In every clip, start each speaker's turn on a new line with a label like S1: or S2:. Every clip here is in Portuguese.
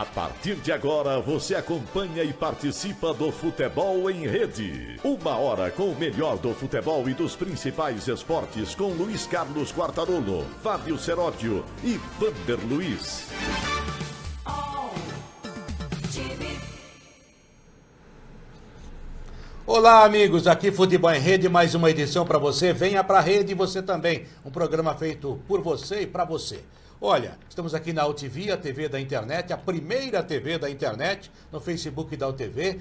S1: A partir de agora, você acompanha e participa do Futebol em Rede. 1 hora com o melhor do futebol e dos principais esportes com Luiz Carlos Quartarolo, Fábio Seródio e Vander Luiz.
S2: Olá, amigos, aqui Futebol em Rede, mais uma edição para você. Venha para a rede e você também. Um programa feito por você e para você. Olha, estamos aqui na UTV, a TV da internet, a primeira TV da internet, no Facebook da UTV,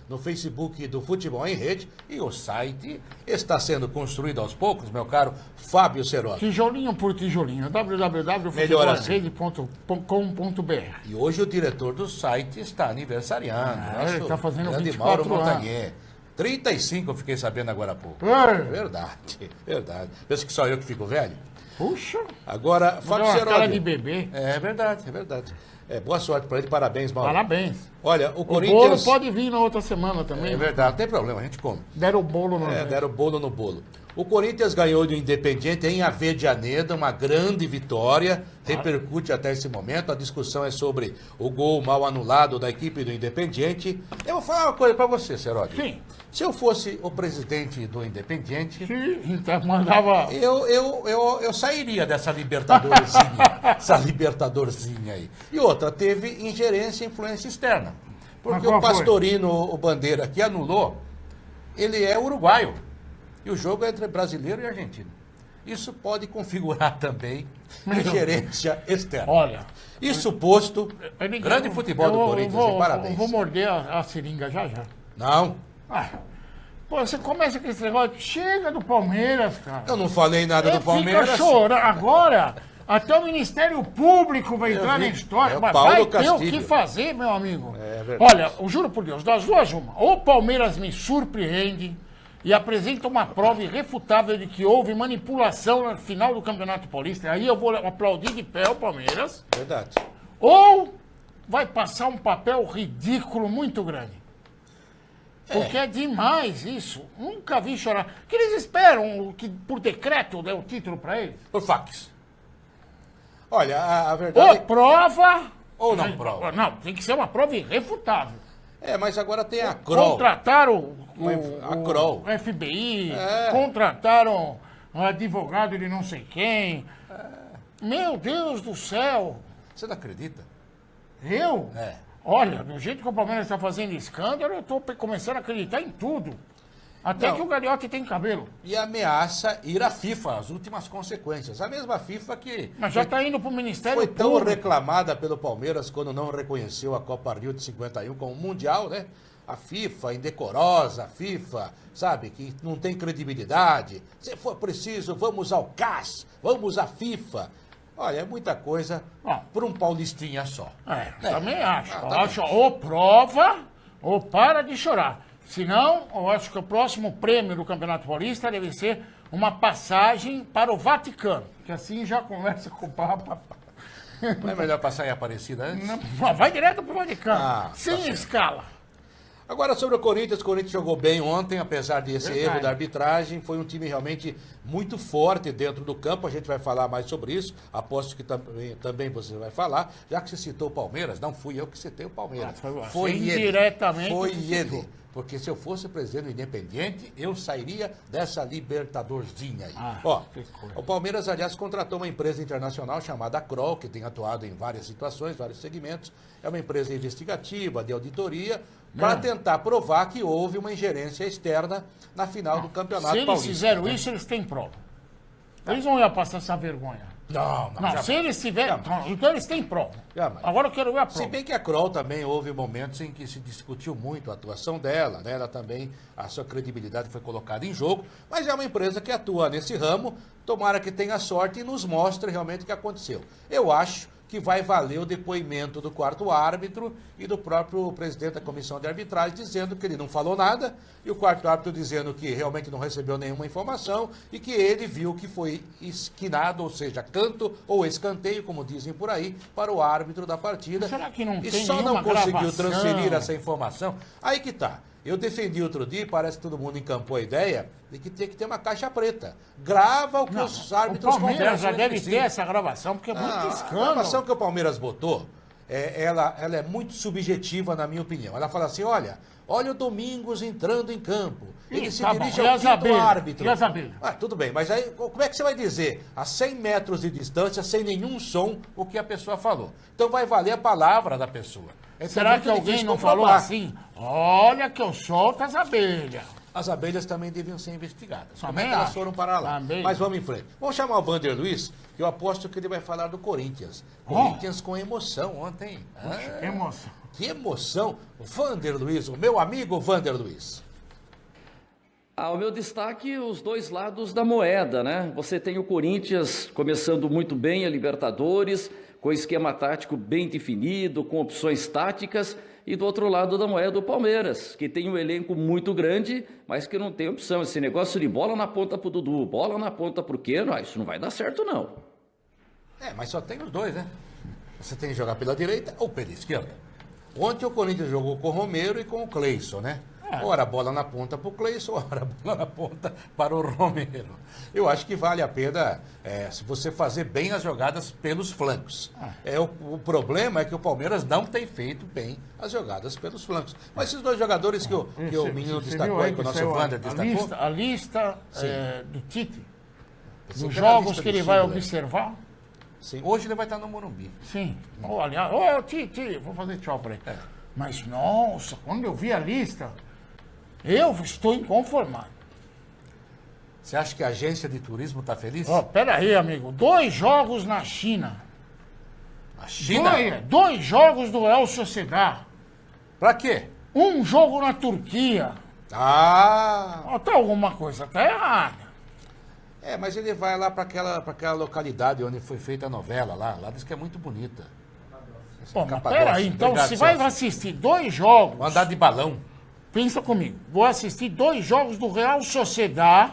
S2: no Facebook do Futebol em Rede, e o site está sendo construído aos poucos, meu caro Fábio Seródio.
S3: Tijolinho por tijolinho, www.futebolrede.com.br.
S2: E hoje o diretor do site está aniversariando.
S3: Ele está fazendo
S2: grande
S3: 24
S2: Mauro
S3: anos.
S2: Montagnier. 35 eu fiquei sabendo agora há pouco. Verdade. Pensa que só eu que fico velho?
S3: Puxa.
S2: Agora, Fábio Seródio.
S3: Cara de bebê.
S2: É verdade. Boa sorte para ele, parabéns, Mauro.
S3: Parabéns.
S2: Olha, o
S3: O
S2: Corinthians...
S3: bolo pode vir na outra semana também.
S2: É verdade, não tem problema, a gente come.
S3: Deram o bolo no...
S2: Deram bolo no bolo. O Corinthians ganhou do Independiente em Avedianeda, uma grande vitória, repercute até esse momento. A discussão é sobre o gol mal anulado da equipe do Independiente. Eu vou falar uma coisa para você, Seródio.
S3: Sim.
S2: Se eu fosse o presidente do Independiente,
S3: Então mandava...
S2: eu sairia dessa Libertadorzinha aí. E outra, teve ingerência e influência externa. Porque o Pastorino, o Bandeira, que anulou, ele é uruguaio. E o jogo é entre brasileiro e argentino. Isso pode configurar também ingerência externa.
S3: Olha...
S2: Isso posto, grande futebol do Corinthians, parabéns.
S3: Eu vou morder a seringa já.
S2: Não.
S3: Pô, você começa com esse negócio, chega do Palmeiras, cara.
S2: Eu não falei nada do Palmeiras.
S3: Fica chorando. Agora, até o Ministério Público vai entrar na história.
S2: É o
S3: Mas
S2: Paulo
S3: vai ter
S2: Castilho.
S3: o que fazer, meu amigo.
S2: É verdade.
S3: Olha, eu juro por Deus, das duas uma. Ou o Palmeiras me surpreende e apresenta uma prova irrefutável de que houve manipulação no final do Campeonato Paulista. Aí eu vou aplaudir de pé o Palmeiras.
S2: Verdade.
S3: Ou vai passar um papel ridículo muito grande. Porque é demais isso. Nunca vi chorar. Que eles esperam que por decreto dê o título para eles?
S2: Por fax. Olha, a verdade...
S3: Ou prova...
S2: Ou não prova.
S3: Não, tem que ser uma prova irrefutável.
S2: Mas agora tem a Kroll.
S3: Contrataram
S2: a Kroll.
S3: o FBI, contrataram um advogado de não sei quem. Meu Deus do céu.
S2: Você não acredita?
S3: Eu? Olha, do jeito que o Palmeiras está fazendo escândalo, eu estou começando a acreditar em tudo. Até que o Gagliotti tem cabelo.
S2: E ameaça ir à FIFA, as últimas consequências. A mesma FIFA que...
S3: Mas já está indo para o Ministério
S2: Foi tão
S3: Público.
S2: reclamada pelo Palmeiras quando não reconheceu a Copa Rio de 51 como mundial, né? A FIFA, indecorosa, a FIFA, sabe, que não tem credibilidade. Se for preciso, vamos ao CAS, vamos à FIFA. Olha, é muita coisa para um paulistinha só.
S3: Também acho.
S2: Tá
S3: Acho ou prova ou para de chorar. Senão, eu acho que o próximo prêmio do Campeonato Paulista deve ser uma passagem para o Vaticano. Que assim já conversa com o Papa.
S2: Não é melhor passar em Aparecida antes?
S3: Não, vai direto para o Vaticano. Sem escala.
S2: Agora, sobre o Corinthians jogou bem ontem, apesar desse erro da arbitragem. Foi um time realmente muito forte dentro do campo. A gente vai falar mais sobre isso. Aposto que também você vai falar. Já que você citou o Palmeiras, não fui eu que citei o Palmeiras.
S3: Foi indiretamente.
S2: Foi ele. Porque se eu fosse presidente do Independiente, eu sairia dessa Libertadorzinha aí. O Palmeiras, aliás, contratou uma empresa internacional chamada Kroll, que tem atuado em várias situações, vários segmentos. É uma empresa investigativa, de auditoria, para tentar provar que houve uma ingerência externa na final do Campeonato Paulista.
S3: Se eles fizeram isso, eles têm prova. Eles não iam passar essa vergonha.
S2: Não,
S3: se eles tiverem... Então eles têm prova. Agora eu quero ver a prova.
S2: Se bem que a Kroll também houve momentos em que se discutiu muito a atuação dela, né? Ela também, a sua credibilidade foi colocada em jogo, mas é uma empresa que atua nesse ramo, tomara que tenha sorte e nos mostre realmente o que aconteceu. Eu acho que vai valer o depoimento do quarto árbitro e do próprio presidente da comissão de arbitragem, dizendo que ele não falou nada, e o quarto árbitro dizendo que realmente não recebeu nenhuma informação e que ele viu que foi esquinado, ou seja, canto ou escanteio, como dizem por aí, para o árbitro da partida.
S3: Será que não
S2: e
S3: tem
S2: só não conseguiu
S3: gravação?
S2: transferir essa informação. Aí que tá. Eu defendi outro dia, parece que todo mundo encampou a ideia de que tem que ter uma caixa preta. Grava o que os árbitros
S3: O Palmeiras já
S2: conversam
S3: deve
S2: entre si.
S3: ter essa gravação, porque é muito
S2: A
S3: escândalo.
S2: gravação que o Palmeiras botou ela é muito subjetiva, na minha opinião. Ela fala assim, olha o Domingos entrando em campo. Ele se dirige ao quinto árbitro. Tudo bem, mas aí como é que você vai dizer a 100 metros de distância, sem nenhum som, o que a pessoa falou? Então vai valer a palavra da pessoa.
S3: Será que alguém não falou assim? Olha que eu solto as abelhas.
S2: As abelhas também deviam ser investigadas. Como é
S3: Também
S2: que elas
S3: acho.
S2: foram para lá?
S3: Também.
S2: Mas vamos em frente. Vamos chamar o Vander Luiz, que eu aposto que ele vai falar do Corinthians. Corinthians com emoção ontem.
S3: Poxa, que emoção.
S2: Que emoção. O Vander Luiz, o meu amigo Vander Luiz.
S4: O meu destaque, os dois lados da moeda, né? Você tem o Corinthians começando muito bem a Libertadores, com esquema tático bem definido, com opções táticas, e do outro lado da moeda o Palmeiras, que tem um elenco muito grande, mas que não tem opção. Esse negócio de bola na ponta pro Dudu, bola na ponta pro Keno, isso não vai dar certo não.
S2: Mas só tem os dois, né? Você tem que jogar pela direita ou pela esquerda. Ontem o Corinthians jogou com o Romero e com o Cleison, né? Ora bola na ponta para o Cleison, ora bola na ponta para o Romero. Eu acho que vale a pena se você fazer bem as jogadas pelos flancos. O problema é que o Palmeiras não tem feito bem as jogadas pelos flancos. Mas esses dois jogadores que o menino destacou aí, que o nosso Wander destacou...
S3: A lista do Tite, dos jogos que ele vai observar...
S2: Sim, hoje ele vai estar no Morumbi.
S3: Sim. Aliás, Tite, vou fazer tchau para ele. Mas, nossa, quando eu vi a lista... Eu estou inconformado.
S2: Você acha que a agência de turismo está feliz?
S3: Peraí, amigo. 2 jogos na China.
S2: A China?
S3: 2 jogos do Real Sociedad.
S2: Pra quê?
S3: 1 jogo na Turquia. Tá alguma coisa, tá errada.
S2: Mas ele vai lá para aquela localidade onde foi feita a novela lá. Lá diz que é muito bonita.
S3: Mas peraí, então se vai assistir 2 jogos...
S2: Andar de balão.
S3: Pensa comigo, vou assistir 2 jogos do Real Sociedad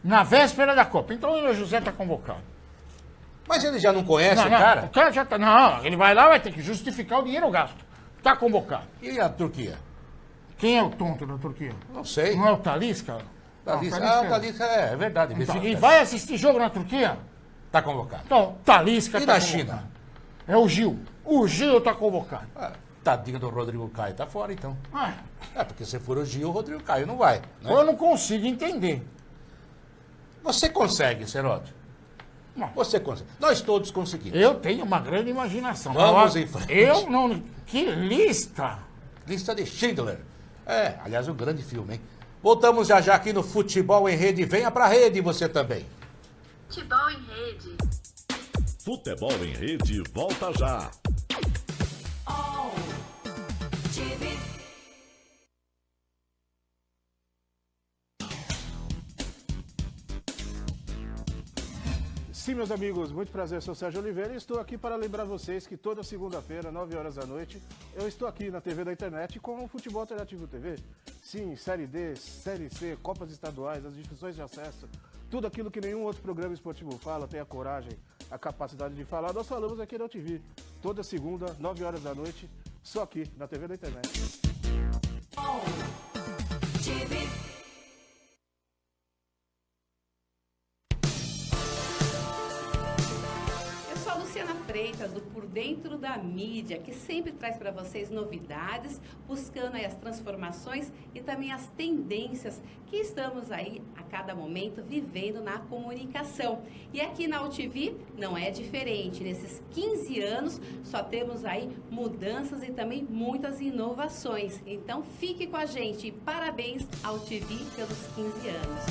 S3: na véspera da Copa. Então o Willian José está convocado.
S2: Mas ele já não conhece o cara?
S3: O cara já tá. Não, ele vai lá, vai ter que justificar o dinheiro gasto. Está convocado.
S2: E a Turquia?
S3: Quem é o tonto da Turquia?
S2: Não sei.
S3: Não é o Talisca?
S2: O Talisca é verdade.
S3: Então, e vai assistir jogo na Turquia?
S2: Está convocado.
S3: Então, Talisca
S2: está convocado. E na China?
S3: É o Gil. O Gil está convocado.
S2: Tadinho do Rodrigo Caio, tá fora então. Porque se for o Gil, o Rodrigo Caio não vai. Né?
S3: Eu não consigo entender.
S2: Você consegue, Seródio? Você consegue. Nós todos conseguimos.
S3: Eu tenho uma grande imaginação.
S2: Vamos em frente.
S3: Eu não... Que lista!
S2: Lista de Schindler. Aliás, um grande filme, hein? Voltamos já aqui no Futebol em Rede. Venha pra rede você também.
S5: Futebol em Rede.
S1: Futebol em Rede volta já.
S6: Sim, meus amigos, muito prazer, eu sou Sérgio Oliveira e estou aqui para lembrar vocês que toda segunda-feira, 9 horas da noite, eu estou aqui na TV da internet com o Futebol Alternativo TV. Sim, Série D, Série C, Copas Estaduais, as discussões de acesso, tudo aquilo que nenhum outro programa esportivo fala, tem a coragem, a capacidade de falar, nós falamos aqui na UTV. Toda segunda, 9 horas da noite, só aqui na TV da internet.
S7: Freitas, do Por Dentro da Mídia, que sempre traz para vocês novidades, buscando aí as transformações e também as tendências que estamos aí a cada momento vivendo na comunicação. E aqui na UTV não é diferente. Nesses 15 anos só temos aí mudanças e também muitas inovações. Então fique com a gente e parabéns ao UTV pelos 15 anos.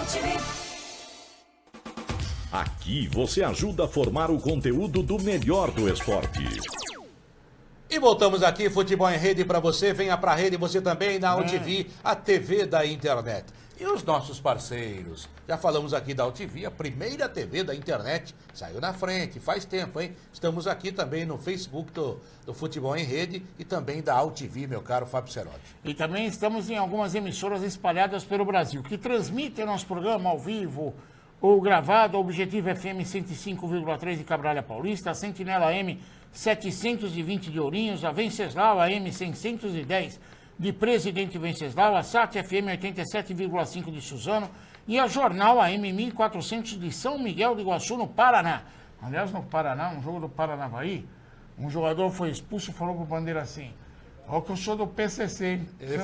S5: UTV.
S1: Aqui você ajuda a formar o conteúdo do melhor do esporte.
S2: E voltamos aqui, Futebol em Rede para você. Venha pra rede você também na UTV, a TV da internet. E os nossos parceiros? Já falamos aqui da UTV, a primeira TV da internet. Saiu na frente, faz tempo, hein? Estamos aqui também no Facebook do Futebol em Rede e também da UTV, meu caro Fábio Seródio.
S3: E também estamos em algumas emissoras espalhadas pelo Brasil, que transmitem nosso programa ao vivo ou gravado, a Objetivo FM 105,3 de Cabralha Paulista, a Sentinela M 720 de Ourinhos, a Venceslau AM 610 de Presidente Venceslau, a SAT FM 87,5 de Suzano e a Jornal AM 1400 de São Miguel do Iguaçu, no Paraná. Aliás, no Paraná, um jogo do Paranavaí, um jogador foi expulso e falou pro Bandeira assim: ó, que eu sou do PCC, hein?
S2: Ele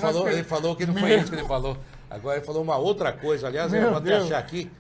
S2: falou que não foi isso que ele falou. Agora ele falou uma outra coisa, aliás, eu
S3: Meu
S2: vou até
S3: Deus.
S2: achar aqui.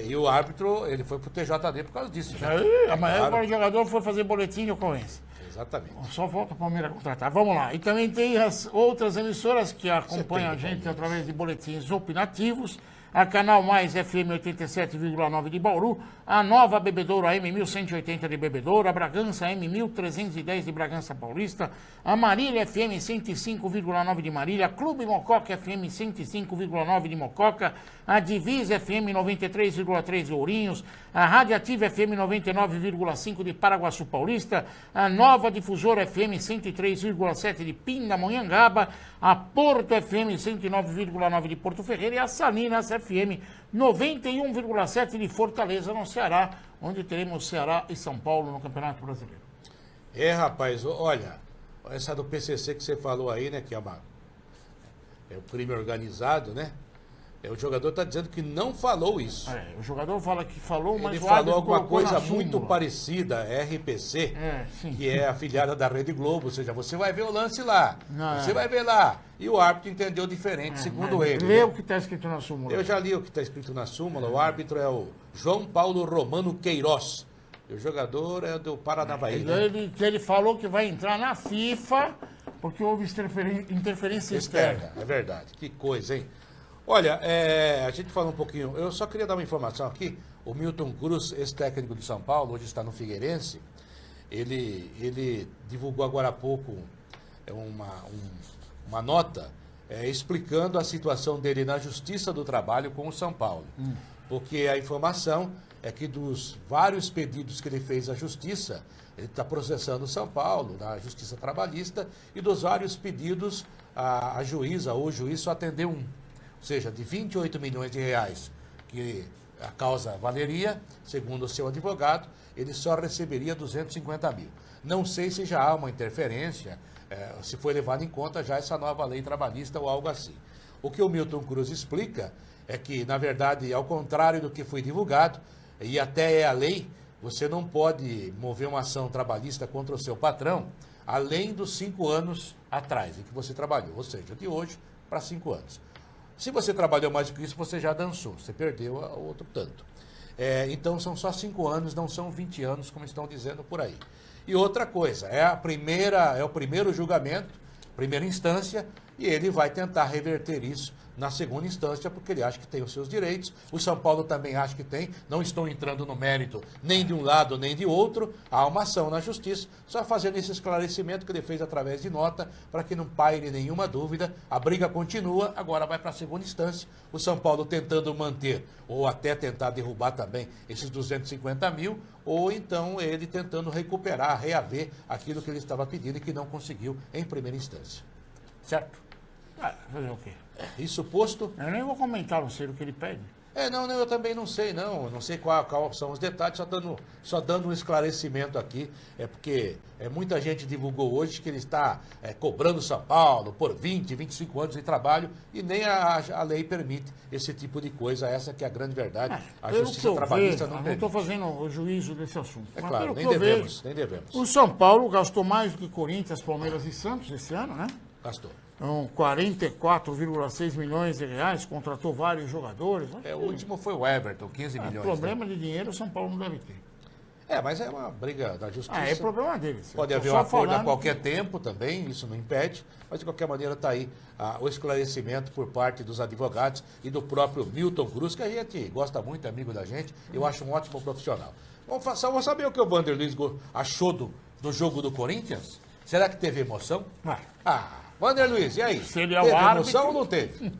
S2: E o árbitro, ele foi pro TJD por causa disso. Né?
S3: Aí, amanhã
S2: Claro.
S3: o jogador foi fazer boletim de ocorrência.
S2: Exatamente.
S3: Só falta o Palmeiras contratar. Vamos lá. E também tem as outras emissoras que acompanham a gente através de boletins opinativos. A Canal Mais FM 87,9 de Bauru, a Nova Bebedouro AM 1180 de Bebedouro, a Bragança AM 1310 de Bragança Paulista, a Marília FM 105,9 de Marília, a Clube Mococa FM 105,9 de Mococa, a Divisa FM 93,3 de Ourinhos, a Radiativa FM 99,5 de Paraguaçu Paulista, a Nova Difusora FM 103,7 de Pindamonhangaba, a Porto FM 109,9 de Porto Ferreira e a Salinas FM 91,7 de Fortaleza, no Ceará, onde teremos Ceará e São Paulo no Campeonato Brasileiro.
S2: Rapaz, olha, essa do PCC que você falou aí, né, que é o crime organizado, né? O jogador está dizendo que não falou isso.
S3: O jogador fala que falou, mas
S2: Ele
S3: o árbitro
S2: falou alguma
S3: colocou na
S2: coisa muito
S3: súmula.
S2: parecida, RPC,
S3: Sim.
S2: que é afiliada da Rede Globo, ou seja, você vai ver o lance lá,
S3: Não,
S2: você vai ver lá. E o árbitro entendeu diferente, segundo
S3: Mas
S2: ele.
S3: lê
S2: né?
S3: o que está escrito na súmula.
S2: Eu já li o que está escrito na súmula, o árbitro é o João Paulo Romano Queiroz. E o jogador é do Paranavaí. Né?
S3: Ele falou que vai entrar na FIFA porque houve interferência externa.
S2: É verdade, que coisa, hein? Olha, a gente falou um pouquinho, eu só queria dar uma informação aqui, o Milton Cruz, ex-técnico de São Paulo, hoje está no Figueirense, ele divulgou agora há pouco uma nota explicando a situação dele na Justiça do Trabalho com o São Paulo. Porque a informação é que dos vários pedidos que ele fez à Justiça, ele está processando o São Paulo, na Justiça Trabalhista, e dos vários pedidos, a juíza ou o juiz só atendeu um. Ou seja, de 28 milhões de reais que a causa valeria, segundo o seu advogado, ele só receberia 250 mil. Não sei se já há uma interferência, se foi levado em conta já essa nova lei trabalhista ou algo assim. O que o Milton Cruz explica é que, na verdade, ao contrário do que foi divulgado, e até é a lei, você não pode mover uma ação trabalhista contra o seu patrão além dos 5 anos atrás em que você trabalhou, ou seja, de hoje para 5 anos. Se você trabalhou mais do que isso, você já dançou, você perdeu o outro tanto. Então são só 5 anos, não são 20 anos, como estão dizendo por aí. E outra coisa, é o primeiro julgamento, primeira instância, e ele vai tentar reverter isso na segunda instância, porque ele acha que tem os seus direitos. O São Paulo também acha que tem, não estou entrando no mérito nem de um lado nem de outro. Há uma ação na Justiça, só fazendo esse esclarecimento que ele fez através de nota, para que não paire nenhuma dúvida. A briga continua, agora vai para a segunda instância. O São Paulo tentando manter, ou até tentar derrubar também esses 250 mil, ou então ele tentando recuperar, reaver aquilo que ele estava pedindo e que não conseguiu em primeira instância. Certo?
S3: Fazer o quê?
S2: Isso posto.
S3: Eu nem vou comentar, não sei o que ele pede.
S2: Não, eu também não sei, não. Não sei qual são os detalhes, só dando um esclarecimento aqui. Porque muita gente divulgou hoje que ele está cobrando São Paulo por 20, 25 anos de trabalho e nem a lei permite esse tipo de coisa. Essa que é a grande verdade. A Justiça Trabalhista não
S3: não
S2: permite.
S3: estou fazendo o juízo desse assunto.
S2: É
S3: Mas
S2: claro,
S3: pelo
S2: nem
S3: que eu
S2: devemos,
S3: vejo,
S2: nem devemos.
S3: O São Paulo gastou mais do que Corinthians, Palmeiras e Santos esse ano, né?
S2: Gastou.
S3: Então, 44,6 milhões de reais, contratou vários jogadores.
S2: O último foi o Everton, 15 milhões.
S3: Problema de dinheiro o São Paulo não deve ter.
S2: Mas é uma briga da Justiça.
S3: É problema deles.
S2: Pode
S3: Eu tô
S2: haver um
S3: só
S2: acordo a
S3: falando
S2: qualquer tempo também, isso não impede, mas de qualquer maneira está aí o esclarecimento por parte dos advogados e do próprio Milton Cruz, que a gente gosta muito, é amigo da gente, eu acho um ótimo profissional. Vamos saber o que o Vander Luiz achou do jogo do Corinthians? Será que teve emoção? Vander Luiz, e aí?
S3: Se ele é o
S2: teve
S3: árbitro.
S2: emoção ou não teve?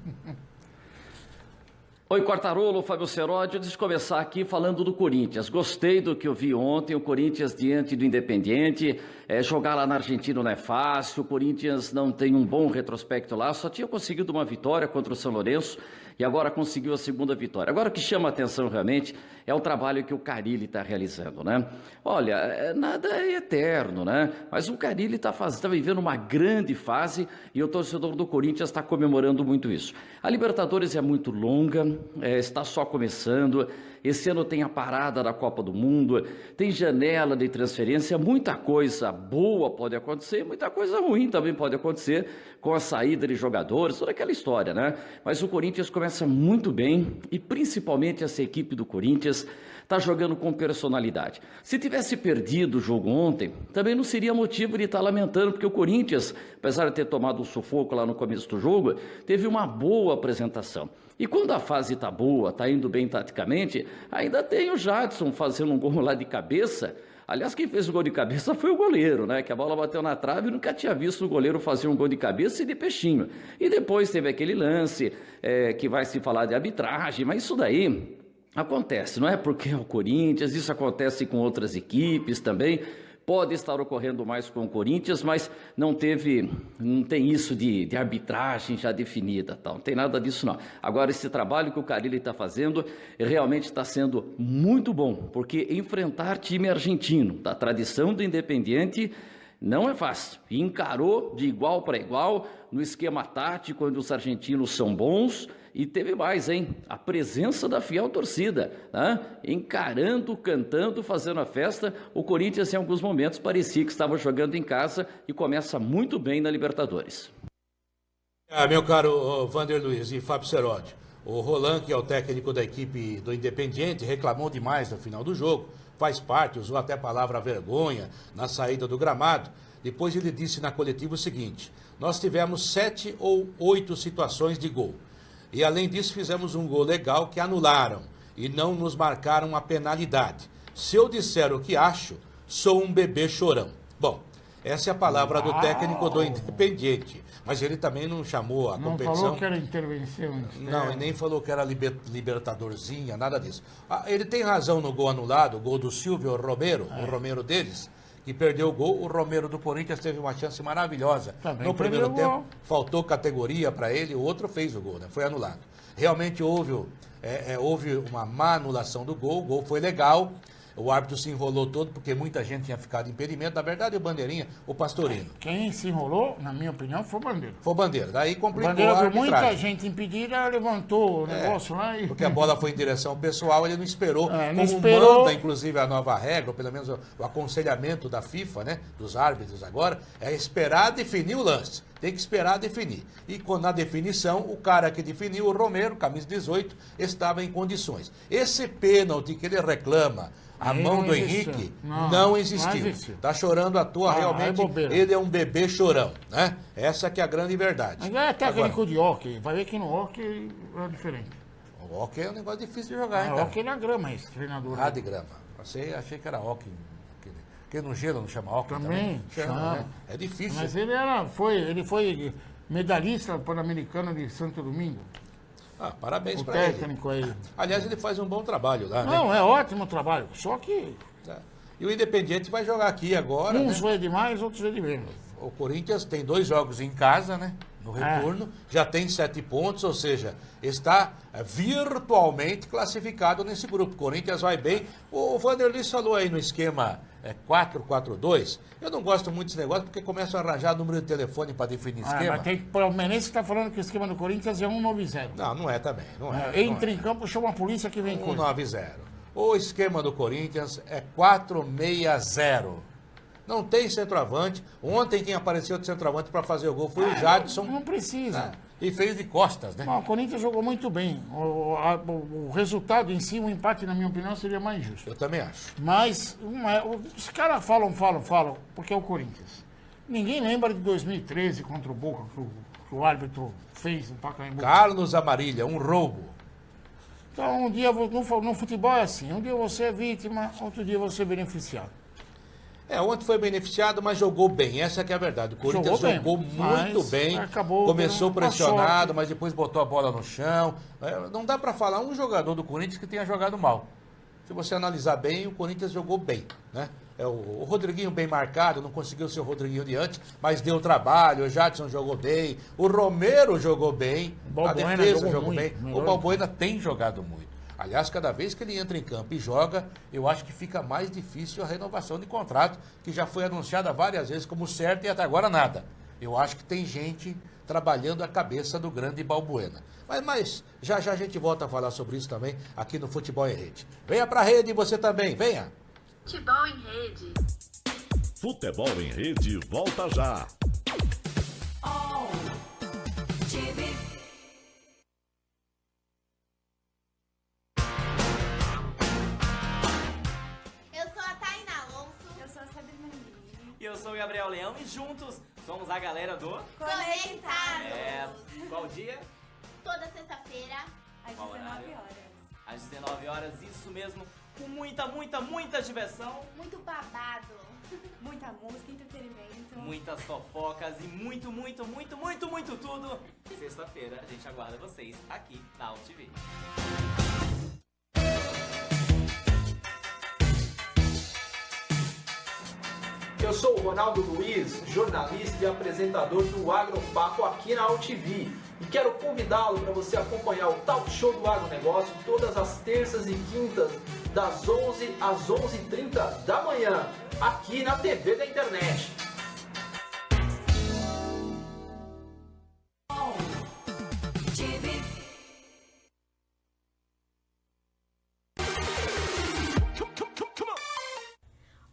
S4: Oi, Quartarolo, Fábio Seródio. Deixa eu começar aqui falando do Corinthians. Gostei do que eu vi ontem, o Corinthians diante do Independiente. Jogar lá na Argentina não é fácil, o Corinthians não tem um bom retrospecto lá, só tinha conseguido uma vitória contra o São Lourenço e agora conseguiu a segunda vitória. Agora o que chama a atenção realmente é o trabalho que o Carille está realizando, né? Olha, nada é eterno, né? Mas o Carille está vivendo uma grande fase e o torcedor do Corinthians está comemorando muito isso. A Libertadores é muito longa, está só começando Esse ano tem a parada da Copa do Mundo, tem janela de transferência, muita coisa boa pode acontecer, muita coisa ruim também pode acontecer com a saída de jogadores, toda aquela história, né? Mas o Corinthians começa muito bem e principalmente essa equipe do Corinthians está jogando com personalidade. Se tivesse perdido o jogo ontem, também não seria motivo de estar lamentando, porque o Corinthians, apesar de ter tomado um sufoco lá no começo do jogo, teve uma boa apresentação. E quando a fase está boa, está indo bem taticamente, ainda tem o Jadson fazendo um gol lá de cabeça. Aliás, quem fez o gol de cabeça foi o goleiro, né? Que a bola bateu na trave e nunca tinha visto o goleiro fazer um gol de cabeça e de peixinho. E depois teve aquele lance que vai se falar de arbitragem, mas isso daí acontece, não é porque é o Corinthians, isso acontece com outras equipes também. Pode estar ocorrendo mais com o Corinthians, mas não tem isso de arbitragem já definida, tal. Não tem nada disso não. Agora, esse trabalho que o Carille está fazendo realmente está sendo muito bom, porque enfrentar time argentino, da tradição do Independiente, não é fácil. E encarou de igual para igual, no esquema tático, onde os argentinos são bons. E teve mais, hein? A presença da fiel torcida, né? Encarando, cantando, fazendo a festa. O Corinthians, em alguns momentos, parecia que estava jogando em casa e começa muito bem na Libertadores.
S2: Meu caro Vander Luiz e Fábio Cerotti, o Roland, que é o técnico da equipe do Independiente, reclamou demais no final do jogo. Faz parte, usou até a palavra vergonha na saída do gramado. Depois ele disse na coletiva o seguinte: nós tivemos 7 ou 8 situações de gol. E além disso fizemos um gol legal que anularam e não nos marcaram a penalidade. Se eu disser o que acho, sou um bebê chorão. Bom, essa é a palavra do técnico do Independiente. Mas ele também não chamou a competição.
S3: Não falou que era intervenção.
S2: Não, e nem falou que era libertadorzinha, nada disso. Ele tem razão no gol anulado, o gol do Silvio Romero, o Romero deles, que perdeu o gol. O Romero do Corinthians teve uma chance maravilhosa.
S3: Também
S2: no primeiro
S3: perdeu o
S2: tempo,
S3: gol.
S2: faltou categoria para ele, o outro fez o gol, né? Foi anulado. Realmente houve uma má anulação do gol, o gol foi legal. O árbitro se enrolou todo porque muita gente tinha ficado impedimento. Na verdade, o Bandeirinha, o Pastorino.
S3: Quem se enrolou, na minha opinião, foi o Bandeira.
S2: Foi o Bandeira. Daí complicou
S3: Bandeira
S2: a
S3: viu
S2: arbitragem.
S3: muita gente impedida, levantou o negócio lá e...
S2: Porque a bola foi em direção pessoal, ele não esperou.
S3: não
S2: Como
S3: esperou.
S2: manda, inclusive, a nova regra, ou pelo menos o aconselhamento da FIFA, né, dos árbitros agora, é esperar definir o lance. Tem que esperar definir. E na definição, o cara que definiu, o Romero, camisa 18, estava em condições. Esse pênalti que ele reclama, a mão do Henrique, não existiu. Está chorando à toa, realmente. Ele é um bebê chorão, né? Essa que é a grande verdade.
S3: Mas é técnico de hóquei. Vai ver que no hóquei é diferente.
S2: O hóquei é um negócio difícil de jogar, hein, cara?
S3: Hóquei na grama, esse treinador.
S2: De grama. Achei que era hóquei. Porque no gelo não chama hóquei
S3: também?
S2: Chama, né? É difícil.
S3: Mas ele foi medalhista pan-americano de Santo Domingo.
S2: Parabéns
S3: o
S2: para ele.
S3: Técnico aí.
S2: Aliás, ele faz um bom trabalho lá,
S3: Não,
S2: né?
S3: é ótimo trabalho. Só que...
S2: E o Independiente vai jogar aqui agora,
S3: uns
S2: né?
S3: vai de mais, outros vai de menos.
S2: O Corinthians tem 2 jogos em casa, né? No retorno, já tem 7 pontos, ou seja, está virtualmente classificado nesse grupo. O Corinthians vai bem. O Vanderlei falou aí no esquema 4-4-2. Eu não gosto muito desse negócio porque começam a arranjar número de telefone para definir esquema.
S3: Mas o Menezes está falando que o esquema do Corinthians é 190.
S2: Não é também. Não é.
S3: Entra em campo, chama a polícia que vem com
S2: 190. O esquema do Corinthians é 4-6-0. Não tem centroavante. Ontem quem apareceu de centroavante para fazer o gol foi o Jadson.
S3: Não precisa.
S2: E fez de costas, né?
S3: Não, o Corinthians jogou muito bem. O resultado em si, o empate, na minha opinião, seria mais justo.
S2: Eu também acho.
S3: Mas os caras falam, porque é o Corinthians. Ninguém lembra de 2013 contra o Boca, que o árbitro fez no Pacaembu.
S2: Carlos Amarília, um roubo.
S3: Então, um dia, no futebol é assim, um dia você é vítima, outro dia você é beneficiado.
S2: Ontem foi beneficiado, mas jogou bem, essa que é a verdade. O Corinthians jogou muito bem, começou pressionado, mas depois botou a bola no chão. Não dá para falar um jogador do Corinthians que tenha jogado mal. Se você analisar bem, o Corinthians jogou bem, né? O Rodriguinho bem marcado, não conseguiu ser o Rodriguinho de antes, mas deu trabalho. O Jadson jogou bem, o Romero jogou bem, a defesa jogou bem. O Balbuena tem jogado muito. Aliás, cada vez que ele entra em campo e joga, eu acho que fica mais difícil a renovação de contrato, que já foi anunciada várias vezes como certo e até agora nada. Eu acho que tem gente trabalhando a cabeça do grande Balbuena. Mas já já a gente volta a falar sobre isso também aqui no Futebol em Rede. Venha pra rede você também, venha!
S5: Futebol em Rede.
S1: Futebol em Rede volta já.
S8: Eu sou a Tainá Alonso.
S9: Eu sou a Sabrina Lima.
S10: E eu sou o Gabriel Leão e juntos somos a galera do...
S8: Conectados.
S10: Qual dia?
S8: Toda sexta-feira.
S9: Às
S10: Qual
S9: 19
S10: horário?
S9: horas.
S10: Às 19 horas, isso mesmo, com muita diversão,
S8: Muito babado.
S9: Muita música, entretenimento.
S10: muitas fofocas e muito tudo. Sexta-feira a gente aguarda vocês aqui na UTV.
S11: Eu sou o Ronaldo Luiz, jornalista e apresentador do Agropapo aqui na UTV. E quero convidá-lo para você acompanhar o Talk Show do Agronegócio todas as terças e quintas, das 11 às 11h30 da manhã, aqui na TV da internet.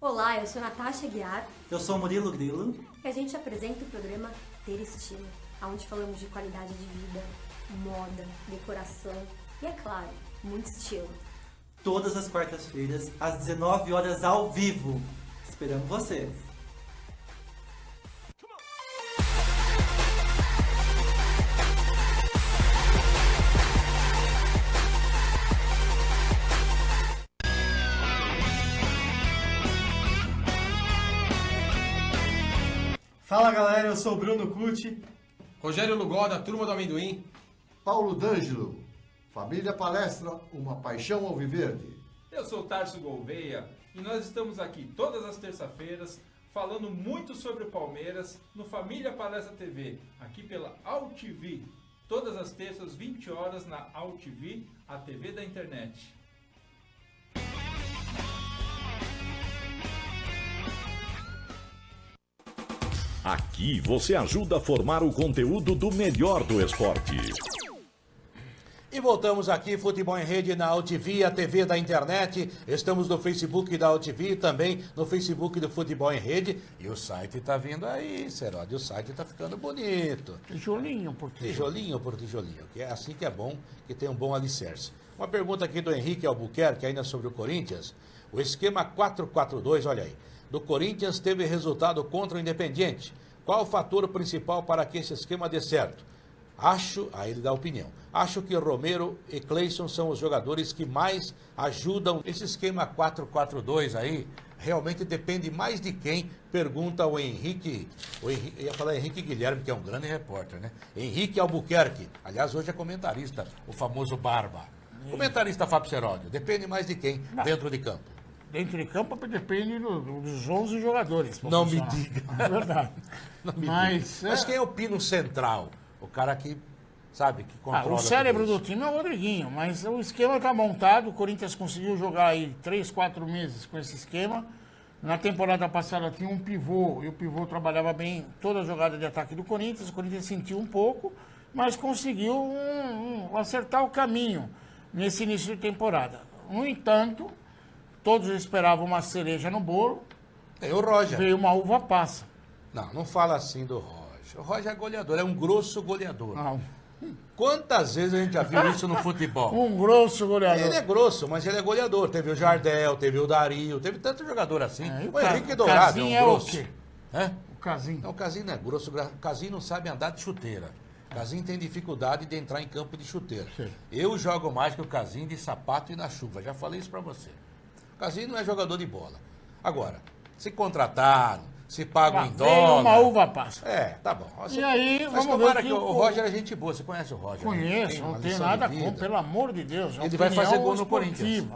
S12: Olá, eu sou Natasha Guiar
S13: Eu sou Murilo Grilo.
S12: e a gente apresenta o programa Ter Estilo, onde falamos de qualidade de vida, moda, decoração e, é claro, muito estilo.
S13: Todas as quartas-feiras, às 19 horas ao vivo. Esperamos vocês.
S14: Fala galera, eu sou o Bruno Cucci.
S15: Rogério Lugó, da Turma do Amendoim.
S16: Paulo D'Angelo, Família Palestra, uma paixão alviverde.
S17: Eu sou o Tarso Gouveia e nós estamos aqui todas as terças-feiras falando muito sobre o Palmeiras no Família Palestra TV, aqui pela AltV. Todas as terças, 20 horas na AltV, a TV da internet.
S1: Aqui você ajuda a formar o conteúdo do melhor do esporte.
S2: E voltamos aqui, Futebol em Rede na AltV, a TV da internet. Estamos no Facebook da AltV, também no Facebook do Futebol em Rede. E o site tá vindo aí, Seródio. O site tá ficando bonito.
S3: Tijolinho por tijolinho.
S2: Tijolinho por tijolinho. Que é assim que é bom, que tem um bom alicerce. Uma pergunta aqui do Henrique Albuquerque, ainda sobre o Corinthians. O esquema 4-4-2, olha aí, do Corinthians teve resultado contra o Independiente. Qual o fator principal para que esse esquema dê certo? Aí ele dá opinião. Acho que Romero e Cleison são os jogadores que mais ajudam. Esse esquema 4-4-2 aí, realmente depende mais de quem, pergunta o Henrique. Eu ia falar Henrique Guilherme, que é um grande repórter, né? Henrique Albuquerque. Aliás, hoje é comentarista, o famoso Barba. Comentarista Fábio Seródio. Depende mais de quem dentro de campo?
S3: Dentro de campo depende dos 11 jogadores.
S2: Não me diga.
S3: É verdade.
S2: Mas quem é o pino central? O cara que, sabe, que controla.
S3: O cérebro do time é o Rodriguinho, mas o esquema está montado. O Corinthians conseguiu jogar aí 3, 4 meses com esse esquema. Na temporada passada tinha um pivô, e o pivô trabalhava bem toda a jogada de ataque do Corinthians. O Corinthians sentiu um pouco, mas conseguiu acertar o caminho nesse início de temporada. No entanto, todos esperavam uma cereja no bolo.
S2: Veio o Roger.
S3: Veio uma uva passa.
S2: Não fala assim do Roger. O Roger é goleador, é um grosso goleador.
S3: Não.
S2: Quantas vezes a gente já viu isso no futebol?
S3: Um grosso goleador.
S2: Ele é grosso, mas ele é goleador. Teve o Jardel, teve o Dario, teve tanto jogador assim. O Henrique Dourado é um grosso.
S3: O quê? O Casim.
S2: Não, o Casim não é grosso. O Casim não sabe andar de chuteira. O Casim tem dificuldade de entrar em campo de chuteira. Sim. Eu jogo mais que o Casim de sapato e na chuva. Já falei isso pra você. O Casim não é jogador de bola. Agora, se contrataram, se pagam em dólar.
S3: Uma uva passa.
S2: Tá bom.
S3: E aí,
S2: mas tomara que o Roger é gente boa. Você conhece o Roger?
S3: Conheço, não tenho nada contra, pelo amor de Deus.
S2: Ele vai fazer gol no Corinthians.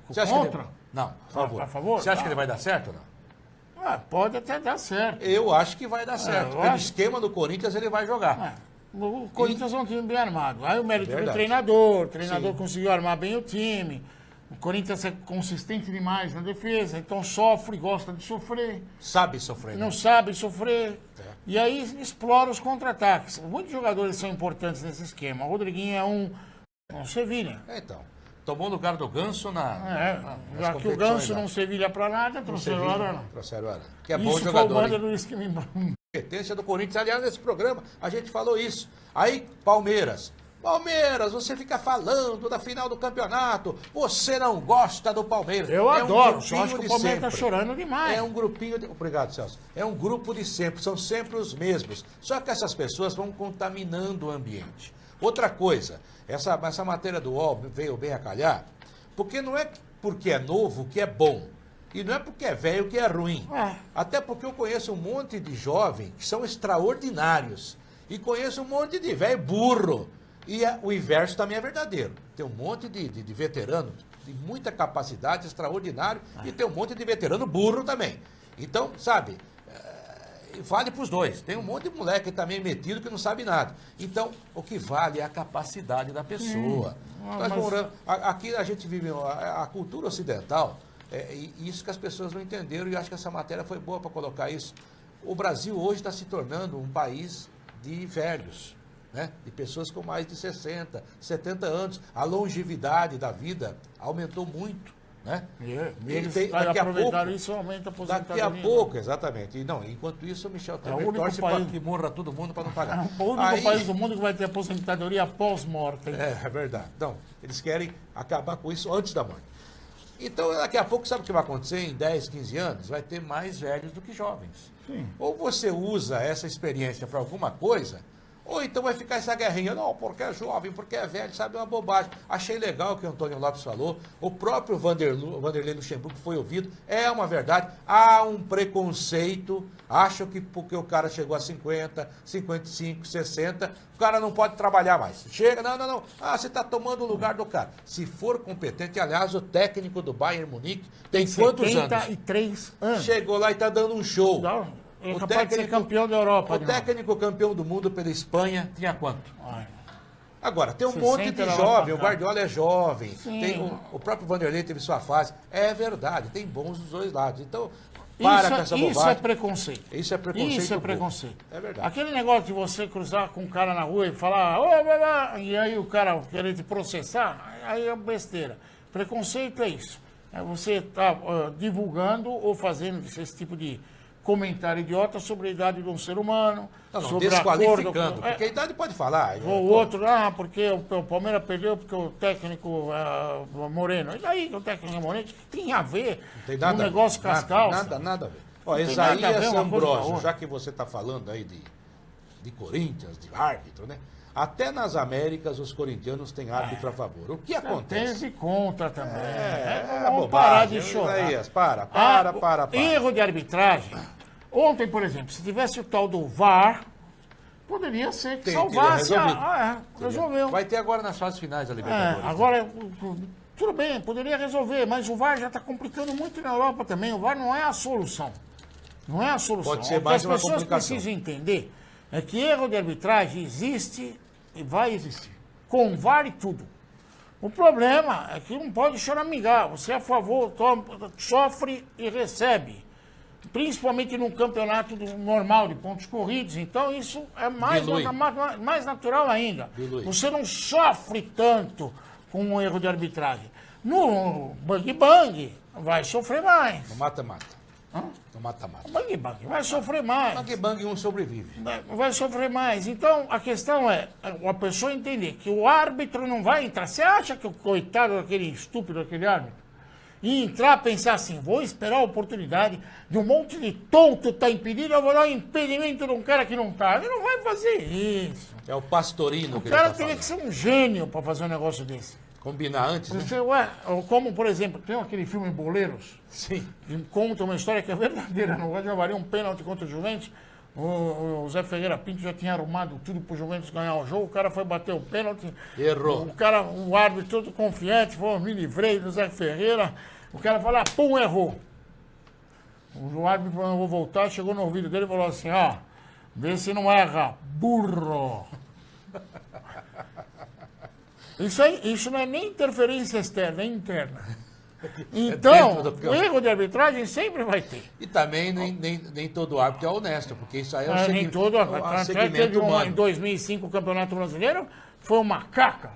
S3: Você acha contra?
S2: Não, por favor.
S3: A favor?
S2: Você acha que ele vai dar certo ou não?
S3: Pode até dar certo.
S2: Eu acho que vai dar certo. Pelo esquema do Corinthians, ele vai jogar.
S3: O Corinthians é um time bem armado. Aí o mérito do treinador. O treinador conseguiu armar bem o time. O Corinthians é consistente demais na defesa, então sofre, gosta de sofrer.
S2: Sabe sofrer.
S3: Não sabe sofrer. E aí explora os contra-ataques. Muitos jogadores são importantes nesse esquema. O Rodriguinho é um Sevilha.
S2: Então, tomou lugar do Ganso nas
S3: Já que o Ganso não Sevilha pra nada, trouxeram o Arana.
S2: Trouxeram o Arana. Que é bom
S3: Isso
S2: jogador.
S3: foi o Wander Luiz que me...
S2: Competência do Corinthians. Aliás, nesse programa a gente falou isso. Aí, Palmeiras, você fica falando da final do campeonato. Você não gosta do Palmeiras.
S3: Eu adoro, só
S2: grupinho
S3: acho que o
S2: de
S3: Palmeiras tá
S2: sempre.
S3: chorando demais.
S2: É um grupinho de... Obrigado, Celso. É um grupo de sempre, são sempre os mesmos. Só que essas pessoas vão contaminando o ambiente. Outra coisa, essa matéria do UOL veio bem a calhar, porque não é porque é novo que é bom. E não é porque é velho que é ruim. Até porque eu conheço um monte de jovens que são extraordinários. E conheço um monte de velho burro. E o inverso também é verdadeiro. Tem um monte de veterano de muita capacidade, extraordinário, e tem um monte de veterano burro também. Então, sabe, vale para os dois. Tem um monte de moleque também metido que não sabe nada. Então, o que vale é a capacidade da pessoa. Aqui a gente vive a cultura ocidental, e isso que as pessoas não entenderam, e eu acho que essa matéria foi boa para colocar isso. O Brasil hoje está se tornando um país de velhos. Né? De pessoas com mais de 60, 70 anos. A longevidade da vida aumentou muito. Né?
S3: Daqui a pouco, isso aumenta a aposentadoria.
S2: Daqui a pouco, exatamente. E não, enquanto isso, o Michel também torce para que morra todo mundo para não pagar.
S3: É o único país do mundo que vai ter aposentadoria pós-morte.
S2: É verdade. Então, eles querem acabar com isso antes da morte. Então, daqui a pouco, sabe o que vai acontecer? Em 10, 15 anos, vai ter mais velhos do que jovens.
S3: Sim.
S2: Ou você usa essa experiência para alguma coisa, ou então vai ficar essa guerrinha, não, porque é jovem, porque é velho, sabe, é uma bobagem. Achei legal o que o Antônio Lopes falou, o próprio Vanderlei Luxemburgo foi ouvido, é uma verdade, há um preconceito, acham que porque o cara chegou a 50, 55, 60, o cara não pode trabalhar mais. Chega, não, você está tomando o lugar do cara. Se for competente, aliás, o técnico do Bayern Munique tem quantos anos?
S3: 73 anos.
S2: Chegou lá e está dando um show.
S3: É capaz de ser campeão da Europa.
S2: O técnico campeão do mundo pela Espanha tinha quanto? Agora, tem um monte de jovem, o Guardiola é jovem, tem o próprio Vanderlei teve sua fase. É verdade, tem bons dos dois lados. Então, para com essa bobagem.
S3: Isso é preconceito.
S2: Isso é preconceito.
S3: Isso é preconceito.
S2: É verdade.
S3: Aquele negócio de você cruzar com um cara na rua e falar, e aí o cara querer te processar, aí é besteira. Preconceito é isso. É você estar divulgando ou fazendo esse tipo de comentário idiota sobre a idade de um ser humano, sobre
S2: desqualificando, porque a idade pode falar.
S3: O outro, porque o Palmeiras perdeu porque o técnico é Moreno. E daí que o técnico é Moreno? Tem a ver com um negócio cascal.
S2: Nada a ver. Ó, Isaías Ambrosio, já que você está falando aí de Corinthians, de árbitro, né? Até nas Américas os corintianos têm árbitro a favor. O que acontece?
S3: Tem contra também.
S2: Vamos parar de chorar. Isaías, para.
S3: Erro de arbitragem. Ontem, por exemplo, se tivesse o tal do VAR, poderia ser que salvasse. Resolveu.
S2: Vai ter agora nas fases finais da Libertadores.
S3: Agora, tudo bem, poderia resolver, mas o VAR já está complicando muito na Europa também. O VAR não é a solução. Não é a solução.
S2: Pode ser mais uma complicação.
S3: As pessoas precisam entender é que erro de arbitragem existe e vai existir. Com VAR e tudo. O problema é que não pode choramingar. Você é a favor, sofre e recebe. Principalmente num campeonato normal de pontos corridos. Então isso é mais natural ainda. Você não sofre tanto com um erro de arbitragem. No bang-bang vai sofrer mais.
S2: No mata-mata. No mata-mata.
S3: Bang-bang vai sofrer mais.
S2: Bang-bang um sobrevive.
S3: Vai sofrer mais. Então, a questão é a pessoa entender que o árbitro não vai entrar. Você acha que o coitado daquele estúpido, aquele árbitro, ia entrar, pensar assim, vou esperar a oportunidade de um monte de tonto estar impedido, eu vou dar um impedimento de um cara que não está. Ele não vai fazer isso.
S2: É o Pastorino
S3: que ele tá falando. O cara teria que ser um gênio para fazer um negócio desse.
S2: Combinar antes, né?
S3: Como, por exemplo, tem aquele filme Boleiros.
S2: Sim.
S3: Que conta uma história que é verdadeira. No Rio de Janeiro, um pênalti contra o Juventus. O Zé Ferreira Pinto já tinha arrumado tudo pro Juventus ganhar o jogo. O cara foi bater o pênalti.
S2: Errou.
S3: O árbitro todo confiante, me livrei do Zé Ferreira. O cara falou, pum, errou. O árbitro falou, vou voltar. Chegou no ouvido dele e falou assim, vê se não erra, burro. Isso não é nem interferência externa, é interna. Então, o erro de arbitragem sempre vai ter.
S2: E também nem todo árbitro é honesto, porque isso aí é um
S3: Nem todo. Teve em 2005 o Campeonato Brasileiro, foi uma caca.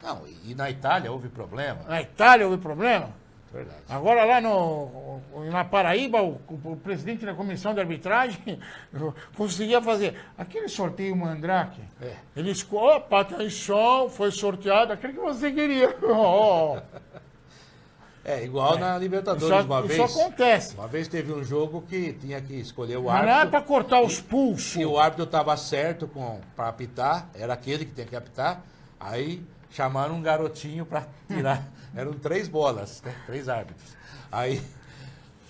S2: Não, e na Itália houve problema.
S3: Na Itália houve problema.
S2: Verdade.
S3: Agora lá na Paraíba, o presidente da comissão de arbitragem conseguia fazer aquele sorteio Mandrake. Ele escolheu, opa, atenção, foi sorteado aquele que você queria.
S2: Igual na Libertadores uma vez.
S3: Isso acontece.
S2: Uma vez teve um jogo que tinha que escolher o
S3: Mas
S2: árbitro.
S3: não é para cortar os pulsos.
S2: E o árbitro estava certo para apitar, era aquele que tem que apitar. Aí chamaram um garotinho para tirar. Eram 3 bolas, né? 3 árbitros. Aí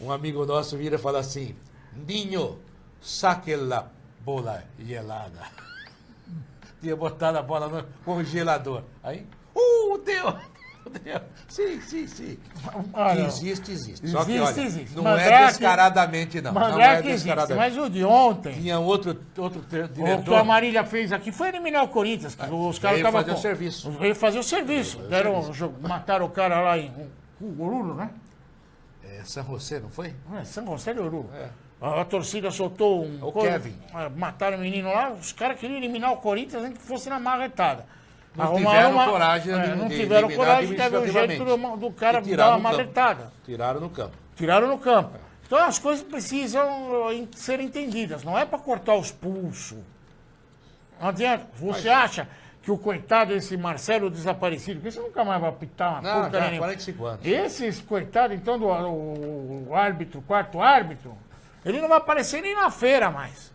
S2: um amigo nosso vira e fala assim: Ninho, saque la bola gelada. Tinha botado a bola no congelador. Aí, deu! Sim. Existe. Só que, olha,
S3: existe.
S2: Não
S3: Mandrake,
S2: é descaradamente, não. Não é descaradamente.
S3: Mas o de ontem...
S2: Tinha outro diretor.
S3: O que a Marília fez aqui foi eliminar o Corinthians. Os caras estavam
S2: fazer o serviço.
S3: Veio fazer o serviço. Mataram o cara lá em Oruro, né?
S2: São José, não foi?
S3: São José de Oruro. A torcida soltou
S2: Kevin.
S3: Mataram o menino lá. Os caras queriam eliminar o Corinthians antes que fosse na marretada.
S2: Não tiveram coragem
S3: não tiveram coragem, teve um jeito do cara dar uma marretada.
S2: Tiraram no campo.
S3: Tiraram no campo. Então as coisas precisam ser entendidas. Não é para cortar os pulsos. Não adianta. Você acha que o coitado desse Marcelo desaparecido, que você nunca mais vai apitar uma
S2: puta nenhuma. 45 anos.
S3: Esses coitados, então, do árbitro, quarto árbitro, ele não vai aparecer nem na feira mais.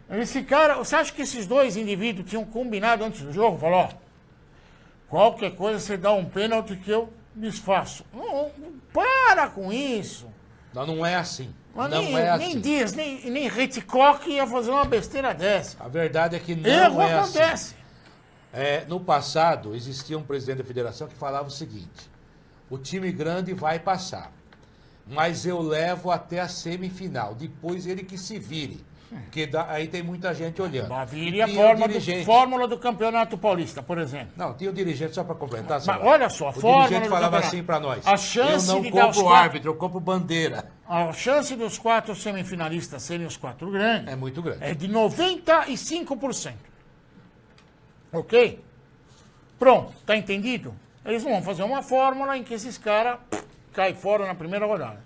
S3: Esse cara, você acha que esses 2 indivíduos tinham combinado antes do jogo? Falou, qualquer coisa você dá um pênalti que eu desfaço. Não, para com isso.
S2: Não é assim.
S3: Mas
S2: não é assim.
S3: Nem Dias, nem Hitchcock ia fazer uma besteira dessa.
S2: A verdade é que não
S3: Erro
S2: é
S3: acontece.
S2: Assim. No passado, existia um presidente da federação que falava o seguinte: o time grande vai passar, mas eu levo até a semifinal, depois ele que se vire. Porque aí tem muita gente olhando.
S3: Viria a fórmula do Campeonato Paulista, por exemplo.
S2: Não, tinha o dirigente, só para complementar.
S3: Mas olha só, a
S2: fórmula. O dirigente falava assim para nós:
S3: a chance
S2: eu não
S3: de
S2: compro árbitro, eu compro bandeira.
S3: A chance dos 4 semifinalistas serem os 4 grandes
S2: é muito grande.
S3: É de 95%. Ok? Pronto, tá entendido? Eles vão fazer uma fórmula em que esses caras caem fora na primeira rodada.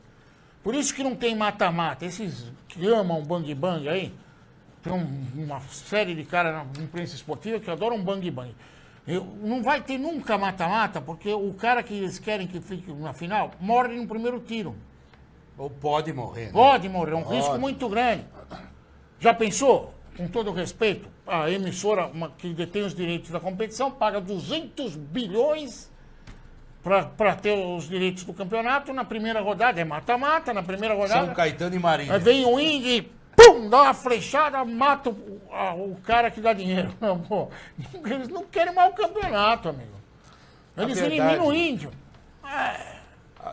S3: Por isso que não tem mata-mata. Esses que amam bang-bang aí, tem uma série de caras na imprensa esportiva que adoram bang-bang. Não vai ter nunca mata-mata, porque o cara que eles querem que fique na final morre no primeiro tiro.
S2: Ou pode morrer, né?
S3: Pode morrer, é um risco muito grande. Já pensou? Com todo respeito, a emissora que detém os direitos da competição paga 200 bilhões para ter os direitos do campeonato. Na primeira rodada é mata-mata, na primeira rodada...
S2: São Caetano e Marinha.
S3: Aí vem o índio e pum, dá uma flechada, mata o cara que dá dinheiro. Pô, eles não querem mais o campeonato, amigo. Eles eliminam o índio.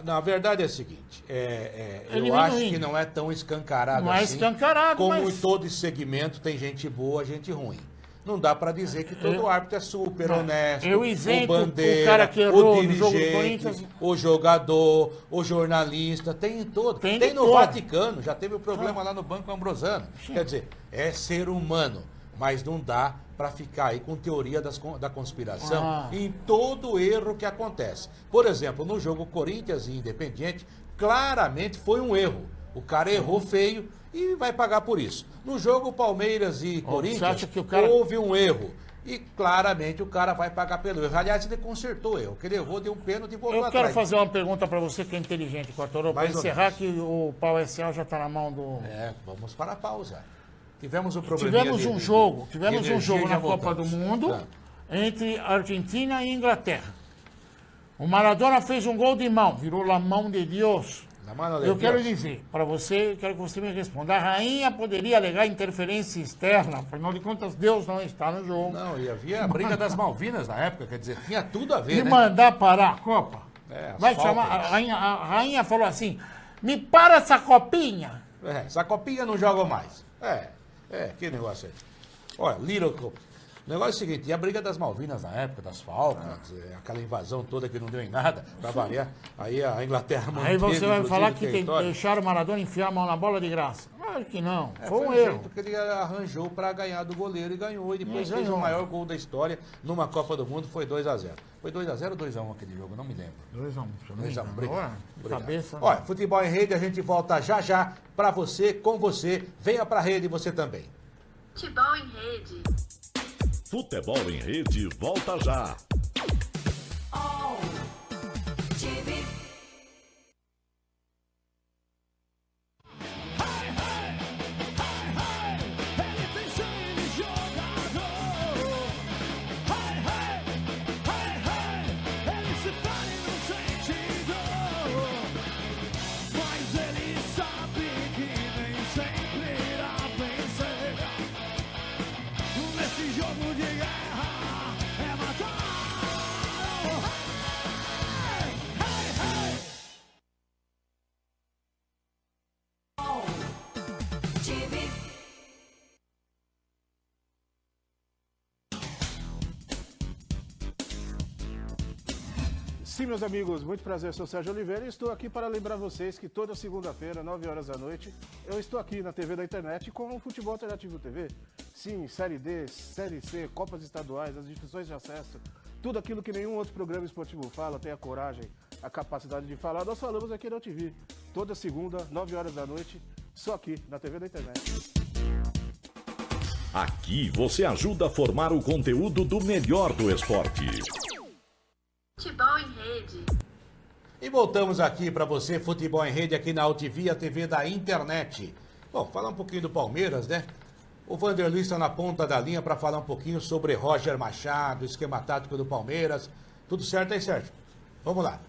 S2: Não, a verdade é a seguinte, eu acho que não é tão escancarado assim.
S3: Escancarado,
S2: como em todo esse segmento tem gente boa, gente ruim. Não dá para dizer que todo árbitro é super honesto.
S3: Eu isento
S2: o bandeira,
S3: o cara que errou
S2: o dirigente,
S3: no jogo do Corinthians.
S2: O jogador, o jornalista, tem em todo. Tem no
S3: todo.
S2: Vaticano, já teve o problema lá no Banco Ambrosano. Sim. Quer dizer, é ser humano, mas não dá para ficar aí com teoria da conspiração em todo erro que acontece. Por exemplo, no jogo Corinthians e Independiente, claramente foi um erro. O cara errou feio e vai pagar por isso. No jogo Palmeiras e Corinthians, houve um erro. E claramente o cara vai pagar pelo erro. Aliás, ele consertou o erro. Que ele errou, deu um pênalti e voltou atrás.
S3: Eu quero fazer uma pergunta para você que é inteligente, Quartarolo, para encerrar que o Pau SA já está na mão do...
S2: Vamos para a pausa. Tivemos um problema.
S3: Tivemos um jogo na Copa do Mundo entre Argentina e Inglaterra. O Maradona fez um gol de mão, virou la mão de Deus. Eu quero dizer para você, quero que você me responda. A rainha poderia alegar interferência externa, afinal de contas, Deus não está no jogo.
S2: Não, e havia a briga das Malvinas na época, quer dizer, tinha tudo a ver,
S3: e mandar parar a Copa. Vai chamar, a rainha falou assim, me para essa copinha.
S2: Essa copinha não joga mais. Que negócio aí. Olha, Little Cup. negócio é o seguinte, e a briga das Malvinas na época, das Falklands, aquela invasão toda que não deu em nada, pra variar, aí a Inglaterra
S3: Aí você vai falar que
S2: território.
S3: deixaram o Maradona enfiar a mão na bola de graça. Claro que não, foi um
S2: o
S3: erro.
S2: jeito que ele arranjou pra ganhar do goleiro e ganhou. E depois
S3: E
S2: fez
S3: ganhou.
S2: o maior gol da história numa Copa do Mundo, foi 2-0. Foi 2-0 ou 2-1 aquele jogo? Não me lembro.
S3: 2-1.
S2: 2-1, obrigado.
S3: Cabeça.
S2: Olha, Futebol em Rede, a gente volta já já pra você, com você. Venha pra rede você também.
S5: Futebol em Rede.
S1: Futebol em Rede volta já.
S6: Sim, meus amigos, muito prazer, eu sou Sérgio Oliveira e estou aqui para lembrar vocês que toda segunda-feira, 9 horas da noite, eu estou aqui na TV da internet com o Futebol Alternativo TV. Sim, Série D, Série C, Copas Estaduais, as divisões de acesso, tudo aquilo que nenhum outro programa esportivo fala, tem a coragem, a capacidade de falar, nós falamos aqui na UTV. Toda segunda, 9 horas da noite, só aqui na TV da internet.
S1: Aqui você ajuda a formar o conteúdo do melhor do esporte.
S5: Futebol em Rede.
S2: E voltamos aqui para você, Futebol em Rede, aqui na UTV, a TV da internet. Bom, falar um pouquinho do Palmeiras, né? O Vanderlei está na ponta da linha para falar um pouquinho sobre Roger Machado, esquema tático do Palmeiras. Tudo certo aí, Sérgio? Vamos lá.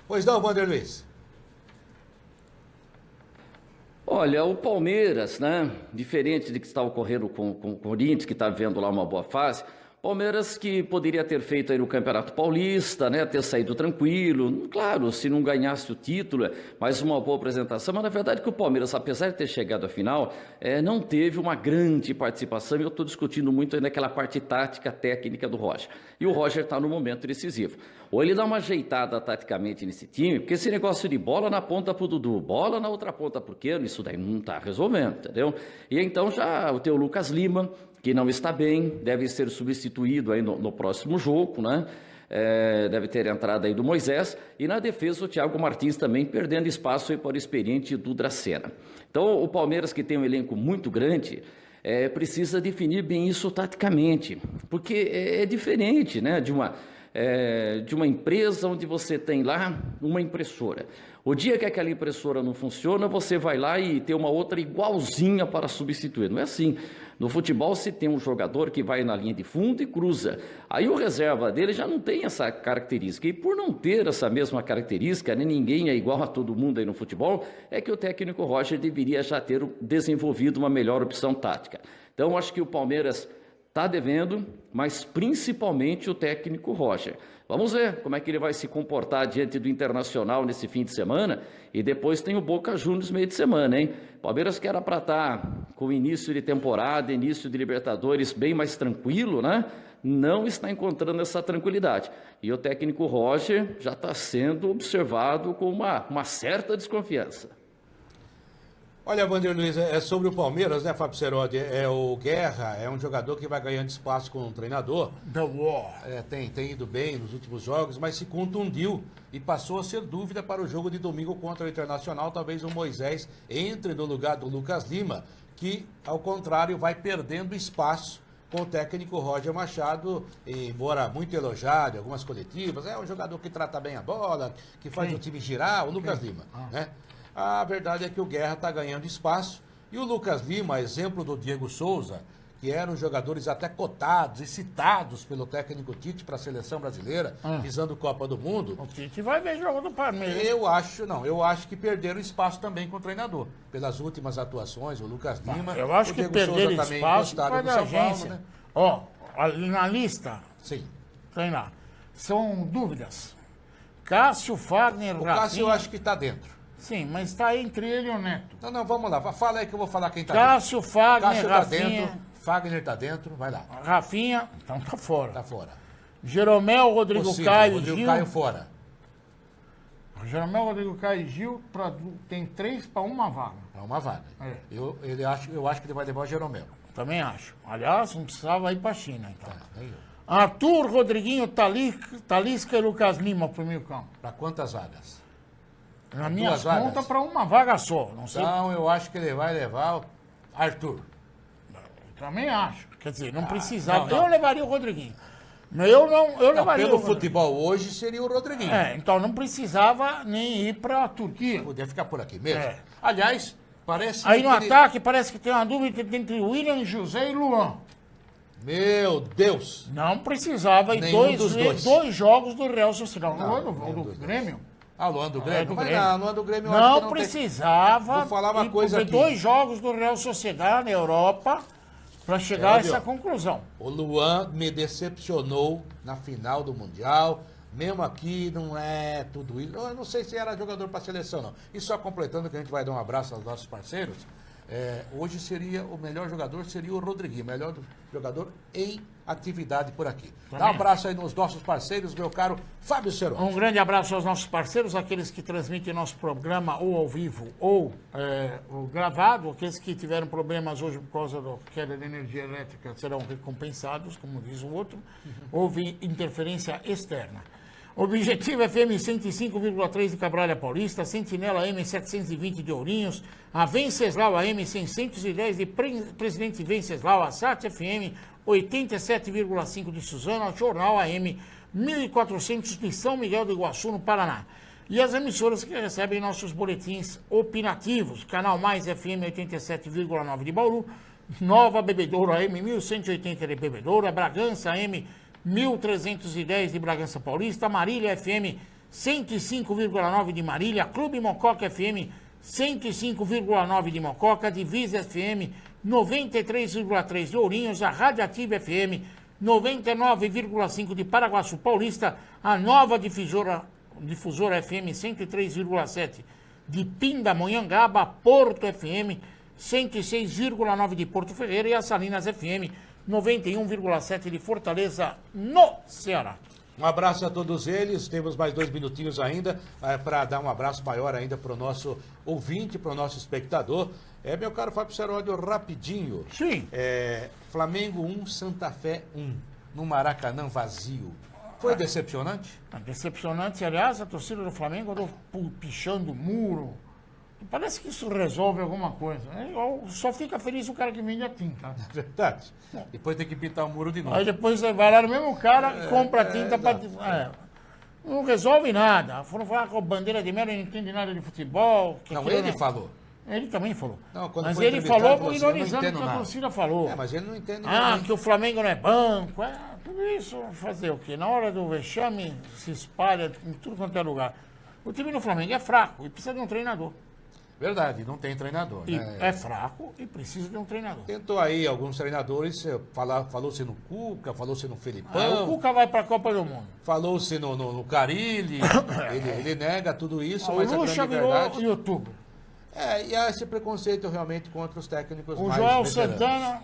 S2: Pois não, Vanderlei?
S4: Olha, o Palmeiras, né? Diferente de que está ocorrendo com o Corinthians, que está vivendo lá uma boa fase, Palmeiras que poderia ter feito aí no Campeonato Paulista, né, ter saído tranquilo, claro, se não ganhasse o título, mas uma boa apresentação, mas na verdade que o Palmeiras, apesar de ter chegado à final, não teve uma grande participação, e eu estou discutindo muito aí naquela parte tática, técnica do Roger, e o Roger está no momento decisivo. Ou ele dá uma ajeitada taticamente nesse time, porque esse negócio de bola na ponta pro Dudu, bola na outra ponta pro Keno, isso daí não está resolvendo, entendeu? E então já o teu Lucas Lima, que não está bem, deve ser substituído aí no próximo jogo, né? Deve ter entrada aí do Moisés, e na defesa o Thiago Martins também perdendo espaço aí para o experiente do Dracena. Então o Palmeiras, que tem um elenco muito grande, precisa definir bem isso taticamente, porque é diferente, né, de uma empresa onde você tem lá uma impressora. O dia que aquela impressora não funciona, você vai lá e tem uma outra igualzinha para substituir. Não é assim. No futebol se tem um jogador que vai na linha de fundo e cruza. Aí o reserva dele já não tem essa característica. E por não ter essa mesma característica, nem ninguém é igual a todo mundo aí no futebol, é que o técnico Roger deveria já ter desenvolvido uma melhor opção tática. Então acho que o Palmeiras está devendo, mas principalmente o técnico Roger. Vamos ver como é que ele vai se comportar diante do Internacional nesse fim de semana, e depois tem o Boca Juniors meio de semana, hein? Palmeiras que era para estar com o início de temporada, início de Libertadores bem mais tranquilo, né? Não está encontrando essa tranquilidade. E o técnico Roger já está sendo observado com uma certa desconfiança.
S2: Olha, Vanderlei, é sobre o Palmeiras, né, Fábio Serodi? O Guerra é um jogador que vai ganhando espaço com o treinador.
S3: The War.
S2: Tem ido bem nos últimos jogos, mas se contundiu e passou a ser dúvida para o jogo de domingo contra o Internacional. Talvez o Moisés entre no lugar do Lucas Lima, que, ao contrário, vai perdendo espaço com o técnico Roger Machado, embora muito elogiado em algumas coletivas. É um jogador que trata bem a bola, que faz o time girar, o Lucas Lima, né? A verdade é que o Guerra está ganhando espaço, e o Lucas Lima, exemplo do Diego Souza, que eram jogadores até cotados e citados pelo técnico Tite para a seleção brasileira, visando Copa do Mundo.
S3: O Tite vai ver jogo do Palmeiras.
S2: Eu acho que perderam espaço também com o treinador. Pelas últimas atuações, o Lucas Lima,
S3: eu acho que perderam espaço para a agência. Né? Ó, ali na lista,
S2: sim,
S3: tem lá, são dúvidas. Cássio, Fagner,
S2: o Cássio eu acho que está dentro.
S3: Sim, mas está entre ele e o Neto.
S2: Não, vamos lá. Fala aí que eu vou falar quem está
S3: dentro. Cássio, Fagner,
S2: Cássio
S3: Rafinha,
S2: Fagner tá dentro, vai lá.
S3: Rafinha, então tá fora.
S2: Tá fora.
S3: Jeromel, Rodrigo
S2: Possível,
S3: Caio,
S2: Rodrigo
S3: Gil.
S2: Caio fora.
S3: Jeromel, Rodrigo Caio e Gil, tem 3 para uma vaga.
S2: Para uma vaga.
S3: É.
S2: Eu acho que ele vai levar o Jeromel.
S3: Também acho. Aliás, não precisava ir para a China, então.
S2: Nem eu.
S3: Arthur, Rodriguinho, Talisca e Lucas Lima pro meio campo.
S2: Para quantas vagas?
S3: Na minha conta, para uma vaga só. Não sei.
S2: Então, eu acho que ele vai levar o Arthur.
S3: Também acho. Quer dizer, não precisava.
S2: não.
S3: Eu levaria o Rodriguinho. Eu levaria
S2: pelo
S3: o
S2: futebol hoje seria o Rodriguinho.
S3: Então não precisava nem ir para a Turquia.
S2: Podia ficar por aqui mesmo. Aliás, parece
S3: Aí no
S2: que ele-
S3: ataque parece que tem uma dúvida entre William, José e Luan.
S2: Meu Deus!
S3: Não precisava ir
S2: Nenhum dos dois.
S3: dois jogos do Real Sociedade.
S2: Não,
S3: Luan
S2: nenhum
S3: do
S2: dos
S3: Grêmio.
S2: Ah, Luan do Grêmio?
S3: do
S2: Mas
S3: Grêmio.
S2: não, Luan do Grêmio eu acho
S3: Não
S2: que não
S3: precisava.
S2: Tem... Vou falar uma coisa aqui.
S3: 2 jogos do Real Sociedade na Europa para chegar a essa conclusão.
S2: O Luan me decepcionou na final do Mundial. Mesmo aqui não é tudo isso. Eu não sei se era jogador para seleção, não. E só completando que a gente vai dar um abraço aos nossos parceiros. Hoje seria o melhor jogador, seria o Rodriguinho, o melhor jogador em atividade por aqui. Dá um abraço aí nos nossos parceiros, meu caro Fábio Ceron.
S3: Um grande abraço aos nossos parceiros, aqueles que transmitem nosso programa ou ao vivo ou gravado, aqueles que tiveram problemas hoje por causa da queda de energia elétrica serão recompensados, como diz o outro. Houve interferência externa. Objetivo FM 105,3 de Cabralha Paulista, Sentinela M 720 de Ourinhos, a Venceslau AM 610 de Presidente Venceslau, a SAT FM 87,5 de Suzano, Jornal AM 1400 de São Miguel do Iguaçu, no Paraná. E as emissoras que recebem nossos boletins opinativos, Canal Mais FM 87,9 de Bauru, Nova Bebedouro AM 1180 de Bebedouro, Bragança AM 1310 de Bragança Paulista, Marília FM 105,9 de Marília, Clube Mococa FM 105,9 de Mococa, Divisa FM 93,3 de Ourinhos, a Radiativa FM 99,5 de Paraguaçu Paulista, a Nova Difusora FM 103,7 de Pindamonhangaba, Porto FM 106,9 de Porto Ferreira e a Salinas FM 91,7 de Fortaleza, no Ceará.
S2: Um abraço a todos eles. Temos mais 2 minutinhos ainda para dar um abraço maior ainda para o nosso ouvinte, para o nosso espectador. Meu caro Fábio Seródio, rapidinho.
S3: Sim.
S2: Flamengo 1, Santa Fé 1, no Maracanã vazio. Foi decepcionante?
S3: Decepcionante. Aliás, a torcida do Flamengo andou pichando o muro. Parece que isso resolve alguma coisa. Só fica feliz o cara que vende a tinta.
S2: É verdade. Depois tem que pintar o muro de novo.
S3: Aí depois você vai lá no mesmo cara e compra a tinta para... Não resolve nada. Foram falar com a bandeira de merda, ele não entende nada de futebol.
S2: Não, ele falou.
S3: Ele também falou.
S2: Não, quando
S3: mas
S2: foi
S3: ele falou
S2: assim,
S3: ironizando o que a torcida falou.
S2: Mas ele não entende
S3: nada. Que o Flamengo não é banco. Tudo isso fazer o quê? Na hora do vexame se espalha em tudo quanto é lugar. O time do Flamengo é fraco e precisa de um treinador.
S2: Verdade, não tem treinador. Né?
S3: É fraco e precisa de um treinador.
S2: Tentou aí alguns treinadores, falou-se no Cuca, falou-se no Felipão.
S3: O Cuca vai para a Copa do Mundo.
S2: Falou-se no Carille, ele nega tudo isso, mas a
S3: Lucha
S2: grande verdade...
S3: virou YouTube.
S2: E há esse preconceito realmente contra os técnicos
S3: o
S2: mais
S3: Joel
S2: veteranos.
S3: Santana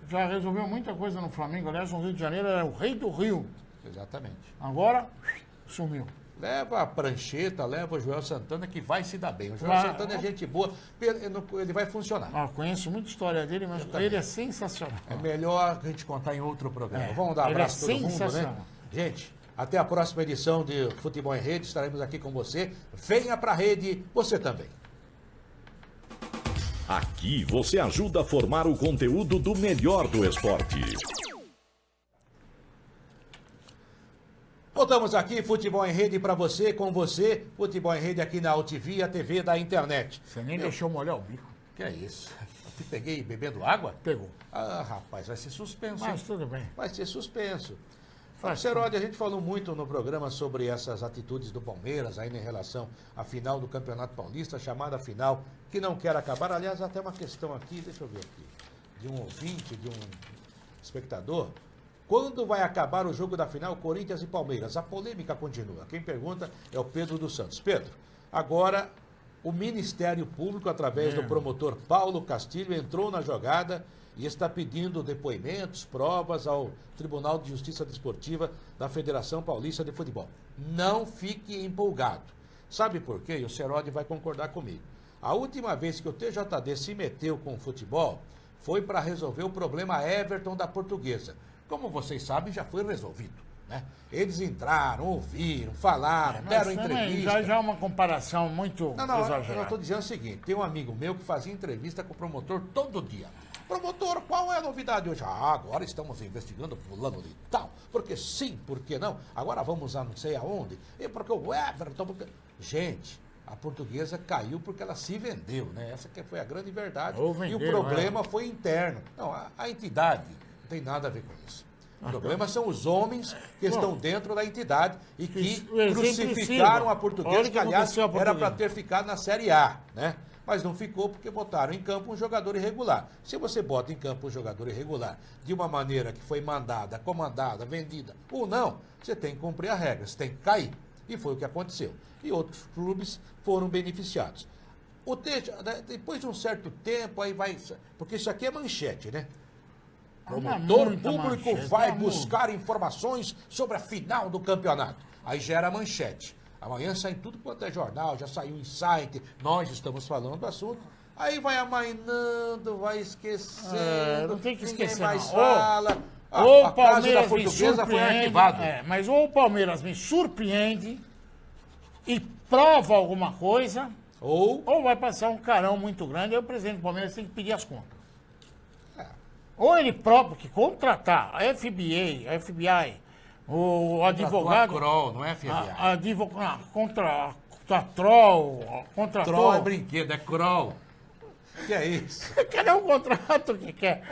S3: já resolveu muita coisa no Flamengo. Aliás, no Rio de Janeiro era o rei do Rio.
S2: Exatamente.
S3: Agora, sumiu.
S2: Leva a prancheta, leva o Joel Santana, que vai se dar bem. O Joel Santana é gente boa, ele vai funcionar.
S3: Conheço muita história dele, mas ele é sensacional.
S2: É melhor a gente contar em outro programa. Vamos dar um abraço a todo mundo, né? Gente, até a próxima edição de Futebol em Rede, estaremos aqui com você. Venha pra rede, você também.
S1: Aqui você ajuda a formar o conteúdo do melhor do esporte.
S2: Voltamos aqui, Futebol em Rede para você, com você. Futebol em Rede aqui na UTV, a TV da internet.
S3: Você nem deixou molhar o bico.
S2: Que é isso? Eu te peguei bebendo água?
S3: Pegou.
S2: Ah, rapaz, vai ser suspenso.
S3: Mas tudo bem.
S2: Vai ser suspenso. Seródio, a gente falou muito no programa sobre essas atitudes do Palmeiras, ainda em relação à final do Campeonato Paulista, chamada final, que não quer acabar. Aliás, até uma questão aqui, deixa eu ver aqui, de um ouvinte, de um espectador. Quando vai acabar o jogo da final, Corinthians e Palmeiras? A polêmica continua. Quem pergunta é o Pedro dos Santos. Pedro, agora O Ministério Público, através do promotor Paulo Castilho, entrou na jogada e está pedindo depoimentos, provas ao Tribunal de Justiça Desportiva da Federação Paulista de Futebol. Não fique empolgado. Sabe por quê? E o Serodi vai concordar comigo. A última vez que o TJD se meteu com o futebol foi para resolver o problema Everton da Portuguesa. Como vocês sabem, já foi resolvido, né? Eles entraram, ouviram, falaram, deram entrevista.
S3: Já é uma comparação muito exagerada.
S2: Eu estou dizendo o seguinte, tem um amigo meu que fazia entrevista com o promotor todo dia. Promotor, qual é a novidade hoje? Agora estamos investigando fulano de tal. Porque sim, por que não? Agora vamos a não sei aonde. E porque o Everton... Gente, a Portuguesa caiu porque ela se vendeu, né? Essa que foi a grande verdade. E o problema foi interno. Não, a entidade não tem nada a ver com isso. O problema são os homens que estão dentro da entidade e que crucificaram a Portuguesa, que aliás era para ter ficado na Série A, né? Mas não ficou porque botaram em campo um jogador irregular. Se você bota em campo um jogador irregular de uma maneira que foi mandada, comandada, vendida ou não, você tem que cumprir a regra, você tem que cair. E foi o que aconteceu. E outros clubes foram beneficiados. Depois de um certo tempo, aí vai... Porque isso aqui é manchete, né? Promotor público vai buscar informações sobre a final do campeonato. Aí gera manchete. Amanhã sai tudo quanto é jornal, já saiu insight, nós estamos falando do assunto. Aí vai amainando, vai esquecendo.
S3: Não tem que esquecer,
S2: mais
S3: não.
S2: fala.
S3: Ou
S2: A
S3: o
S2: casa da
S3: Palmeiras me
S2: Portuguesa foi
S3: surpreende,
S2: arquivado.
S3: mas ou o Palmeiras me surpreende e prova alguma coisa, ou vai passar um carão muito grande, aí o presidente do Palmeiras tem que pedir as contas. Ou ele próprio, que contratar a FBI, o advogado...
S2: A Kroll, não é FBI?
S3: Contra Troll,
S2: Troll é brinquedo, é Kroll. Que é isso?
S3: Cadê um contrato que quer?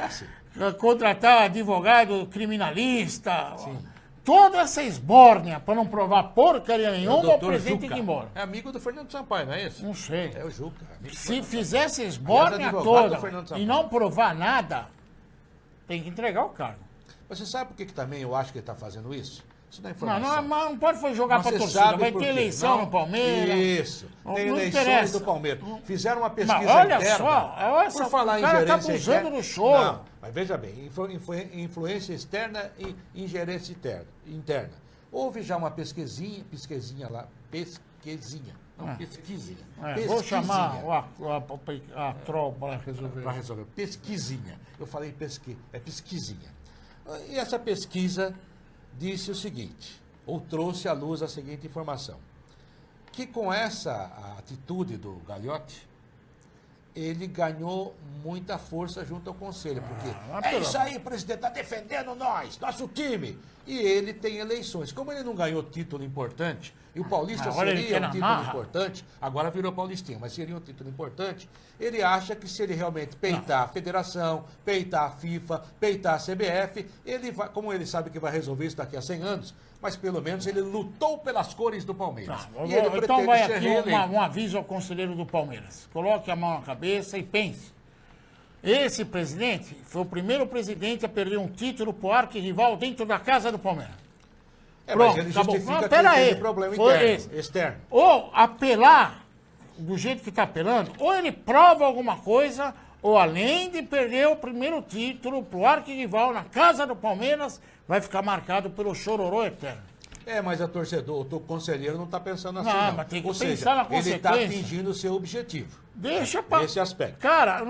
S3: Contratar advogado criminalista. Sim. Toda essa esbórnia para não provar porcaria nenhuma, o presidente tem que ir embora.
S2: É amigo do Fernando Sampaio, não é isso?
S3: Não sei.
S2: É o Juca.
S3: Se fizesse esbórnia toda e não provar nada, tem que entregar o cargo.
S2: Você sabe por que também eu acho que ele está fazendo isso? Isso não é informação.
S3: Não pode jogar para a torcida. Vai ter eleição no Palmeiras.
S2: Isso. Tem eleições do Palmeiras. Fizeram uma pesquisa
S3: olha
S2: interna.
S3: Só,
S2: por falar em
S3: gerência
S2: interna.
S3: O cara está abusando do choro.
S2: Não, mas veja bem, influência externa e ingerência interna. Houve já uma pesquisinha lá, pesquisinha.
S3: Vou chamar a Troll para resolver.
S2: Para resolver. Pesquisinha. Eu falei pesquisinha. E essa pesquisa disse o seguinte, ou trouxe à luz a seguinte informação, que com essa atitude do Gagliotti, ele ganhou muita força junto ao Conselho, porque é isso aí, presidente, está defendendo nós, nosso time. E ele tem eleições. Como ele não ganhou título importante, e o Paulista seria um título importante, agora virou Paulistinha, mas seria um título importante, ele acha que se ele realmente peitar a federação, peitar a FIFA, peitar a CBF, ele vai, como ele sabe que vai resolver isso daqui a 100 anos, mas pelo menos ele lutou pelas cores do Palmeiras.
S3: Então vai aqui um aviso ao conselheiro do Palmeiras. Coloque a mão na cabeça e pense. Esse presidente foi o primeiro presidente a perder um título pro arquirrival dentro da casa do Palmeiras.
S2: Pronto, mas ele justifica que ele teve problema externo.
S3: Ou apelar do jeito que está apelando, ou ele prova alguma coisa, ou além de perder o primeiro título pro arquirrival na casa do Palmeiras, vai ficar marcado pelo chororô eterno.
S2: Mas o conselheiro não está pensando assim,
S3: não. Mas tem que pensar na consequência.
S2: Ele está atingindo o seu objetivo.
S3: Deixa para
S2: esse aspecto.
S3: Cara,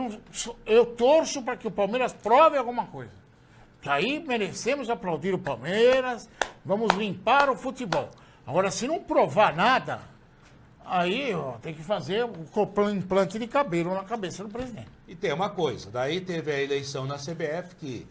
S3: eu torço para que o Palmeiras prove alguma coisa. Que aí merecemos aplaudir o Palmeiras, vamos limpar o futebol. Agora, se não provar nada, aí tem que fazer o implante de cabelo na cabeça do presidente.
S2: E tem uma coisa, daí teve a eleição na CBF, que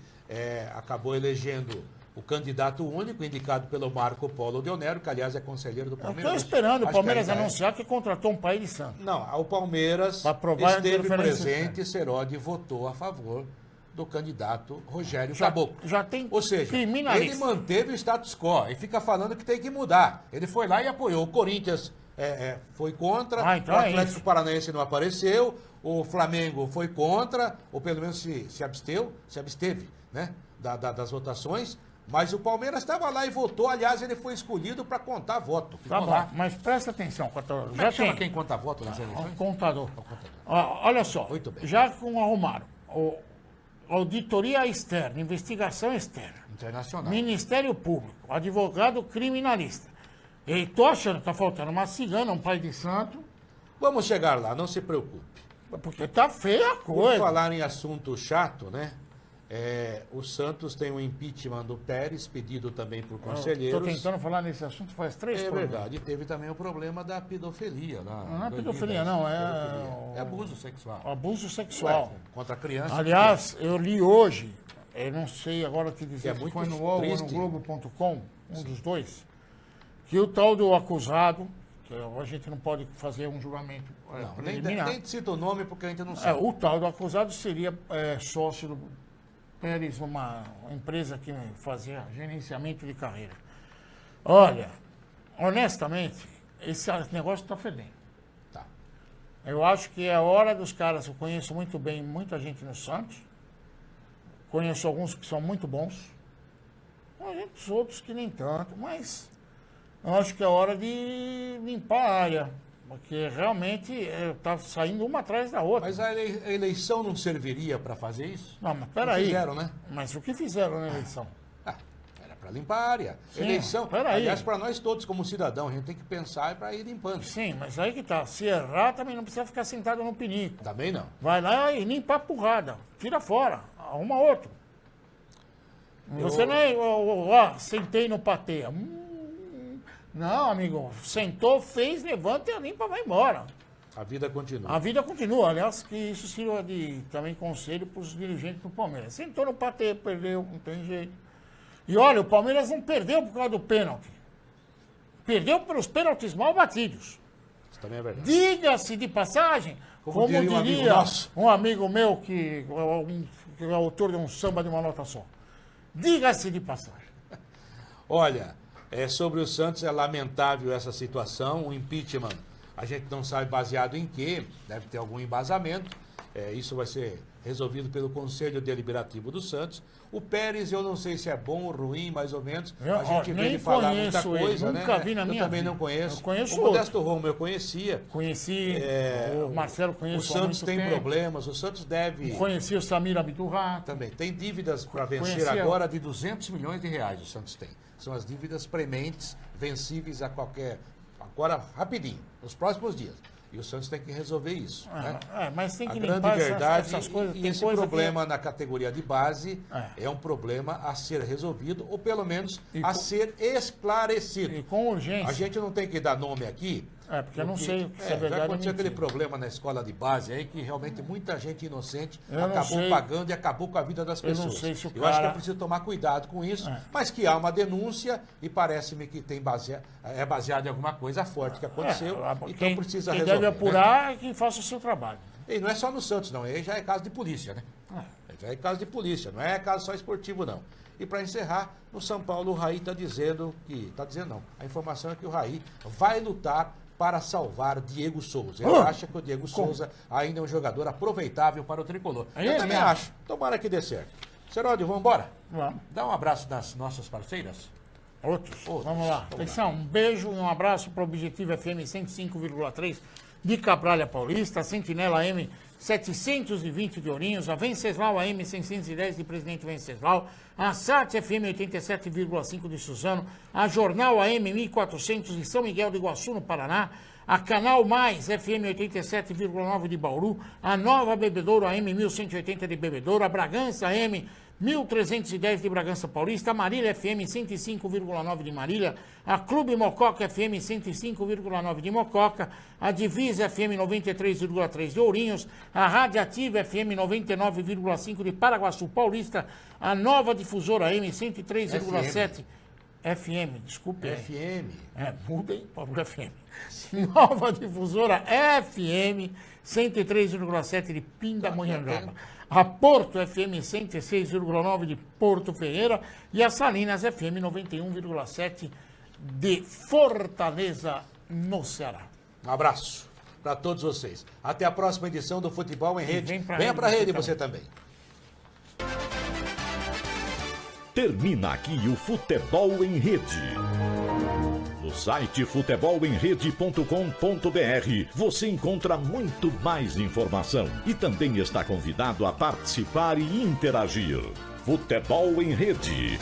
S2: acabou elegendo o candidato único, indicado pelo Marco Polo Del Nero, que aliás é conselheiro do Palmeiras.
S3: Estou esperando o Palmeiras anunciar que contratou um pai de santo.
S2: Não, o Palmeiras esteve presente e Serodi votou a favor do candidato Rogério Caboclo.
S3: Já tem.
S2: Ou seja, ele manteve o status quo e fica falando que tem que mudar. Ele foi lá e apoiou. O Corinthians foi contra,
S3: então
S2: o Atlético Paranaense não apareceu, o Flamengo foi contra, ou pelo menos se absteve, né, das votações. Mas o Palmeiras estava lá e votou. Aliás, ele foi escolhido para contar voto. Ficou
S3: Tá bom,
S2: lá.
S3: mas presta atenção, contador.
S2: Como é que chama quem conta voto nas eleições?
S3: O contador. Ó, olha só,
S2: Muito bem.
S3: já com arrumaram auditoria externa, investigação externa,
S2: Internacional.
S3: Ministério Público, advogado criminalista. E tô achando que tá faltando uma cigana, um pai de santo,
S2: Vamos chegar lá, não se preocupe.
S3: porque tá feia a
S2: Por
S3: coisa.
S2: falar em assunto chato, né? O Santos tem um impeachment do Pérez, pedido também por conselheiros.
S3: Estou tentando falar nesse assunto faz 3
S2: É
S3: programas.
S2: verdade. E teve também o problema da pedofilia lá.
S3: Não é
S2: 2010.
S3: pedofilia, não,
S2: É abuso sexual.
S3: Abuso sexual.
S2: Contra criança.
S3: Aliás, eu li hoje, eu não sei agora te dizer
S2: Que é
S3: se
S2: muito
S3: foi no UOL ou no
S2: triste.
S3: Globo.com, um dos dois, que o tal do acusado, que a gente não pode fazer um julgamento
S2: Não,
S3: preliminar.
S2: nem cita o nome porque a gente não
S3: É,
S2: sabe.
S3: o tal do acusado seria sócio do Pérez, uma empresa que fazia gerenciamento de carreira. Olha, honestamente, esse negócio está fedendo.
S2: Tá.
S3: Eu acho que é hora dos caras, eu conheço muito bem muita gente no Santos, conheço alguns que são muito bons, conheço outros que nem tanto, mas eu acho que é hora de limpar a área, porque realmente está saindo uma atrás da outra.
S2: Mas a eleição não serviria para fazer isso?
S3: Não, mas peraí.
S2: Fizeram, né?
S3: Mas o que fizeram na eleição?
S2: Era para limpar a área.
S3: Sim,
S2: Eleição,
S3: peraí.
S2: aliás, para nós todos como cidadão, a gente tem que pensar para ir limpando.
S3: Sim, mas aí que tá. Se errar, também não precisa ficar sentado no pinico.
S2: Também não.
S3: Vai lá e limpa a porrada. Tira fora. Arruma outro. Você não é, sentei no patê. Não, amigo. Sentou, fez, levanta e limpa, vai embora.
S2: A vida continua.
S3: A vida continua. Aliás, que isso sirva de também conselho para os dirigentes do Palmeiras. Sentou no patê, perdeu, não tem jeito. E olha, o Palmeiras não perdeu por causa do pênalti. Perdeu pelos pênaltis mal batidos.
S2: Isso também é verdade.
S3: Diga-se de passagem, como
S2: diria um amigo
S3: diria
S2: nosso.
S3: um amigo meu que é autor de um samba de uma nota só. Diga-se de passagem.
S2: Olha, sobre o Santos é lamentável essa situação, o impeachment, a gente não sabe baseado em quê, deve ter algum embasamento, isso vai ser resolvido pelo Conselho Deliberativo do Santos. O Pérez, eu não sei se é bom ou ruim, mais ou menos, a gente vê ele falar muita coisa, né?
S3: Nunca vi na minha
S2: Eu também
S3: vida.
S2: não conheço.
S3: Eu conheço
S2: o Modesto Romo eu conhecia.
S3: Conheci, o Marcelo conheço
S2: O Santos
S3: há muito
S2: tem
S3: tempo.
S2: problemas, o Santos deve...
S3: Conheci o Samir Abdurrah.
S2: Também. Tem dívidas para vencer
S3: Conhecia-
S2: agora de 200 milhões de reais o Santos tem. São as dívidas prementes, vencíveis a qualquer... Agora, rapidinho, nos próximos dias. E o Santos tem que resolver isso. Né?
S3: Mas tem que
S2: A
S3: limpar
S2: grande verdade,
S3: essas coisas.
S2: e
S3: Tem
S2: esse
S3: coisa
S2: problema na categoria de base
S3: É.
S2: é um problema a ser resolvido, ou pelo menos
S3: E
S2: a
S3: com-
S2: ser esclarecido.
S3: E com urgência.
S2: A gente não tem que dar nome aqui.
S3: Porque eu não sei se é verdade
S2: Já
S3: ou
S2: aconteceu aquele
S3: mentira.
S2: problema na escola de base aí que realmente muita gente inocente
S3: Eu não
S2: acabou
S3: sei.
S2: pagando e acabou com a vida das
S3: Eu não
S2: pessoas.
S3: sei se o
S2: Eu acho que
S3: cara-
S2: é preciso tomar cuidado com isso, mas que há uma denúncia e parece-me que tem é baseado em alguma coisa forte que aconteceu, então precisa
S3: quem
S2: resolver.
S3: deve apurar é quem faça o seu trabalho.
S2: E não é só no Santos, não. Aí já é caso de polícia, né? Já é caso de polícia, não é caso só esportivo, não. E para encerrar, no São Paulo, o Raí está dizendo que... Está dizendo não. A informação é que o Raí vai lutar para salvar Diego Souza. Ele acha que o Diego Souza ainda é um jogador aproveitável para o tricolor.
S3: Aí
S2: Eu
S3: é
S2: também
S3: mesmo.
S2: acho. Tomara que dê certo. Seródio, vamos embora?
S3: Vamos.
S2: Dá um abraço nas nossas parceiras.
S3: Outros. Vamos lá. Atenção, um beijo e um abraço para o Objetivo FM 105,3 de Cabralha Paulista, a Sentinela M 720 de Ourinhos, a Venceslau AM 610 de Presidente Venceslau, a SAT FM 87,5 de Suzano, a Jornal AM 1400 de São Miguel do Iguaçu, no Paraná, a Canal Mais FM 87,9 de Bauru, a Nova Bebedouro AM 1180 de Bebedouro, a Bragança AM 1310 de Bragança Paulista, a Marília FM 105,9 de Marília, a Clube Mococa FM 105,9 de Mococa, a Divisa FM 93,3 de Ourinhos, a Radiativa FM 99,5 de Paraguaçu Paulista, a Nova Difusora M 103,7 FM, desculpe.
S2: FM.
S3: Mudem para o FM. Nova Difusora FM 103,7 de Pindamonhangaba. A Porto FM 106,9 de Porto Ferreira e a Salinas FM 91,7 de Fortaleza, no Ceará.
S2: Um abraço para todos vocês. Até a próxima edição do Futebol em Rede. Venha para a rede você também.
S1: Termina aqui o Futebol em Rede. No site futebolemrede.com.br você encontra muito mais informação e também está convidado a participar e interagir. Futebol em Rede.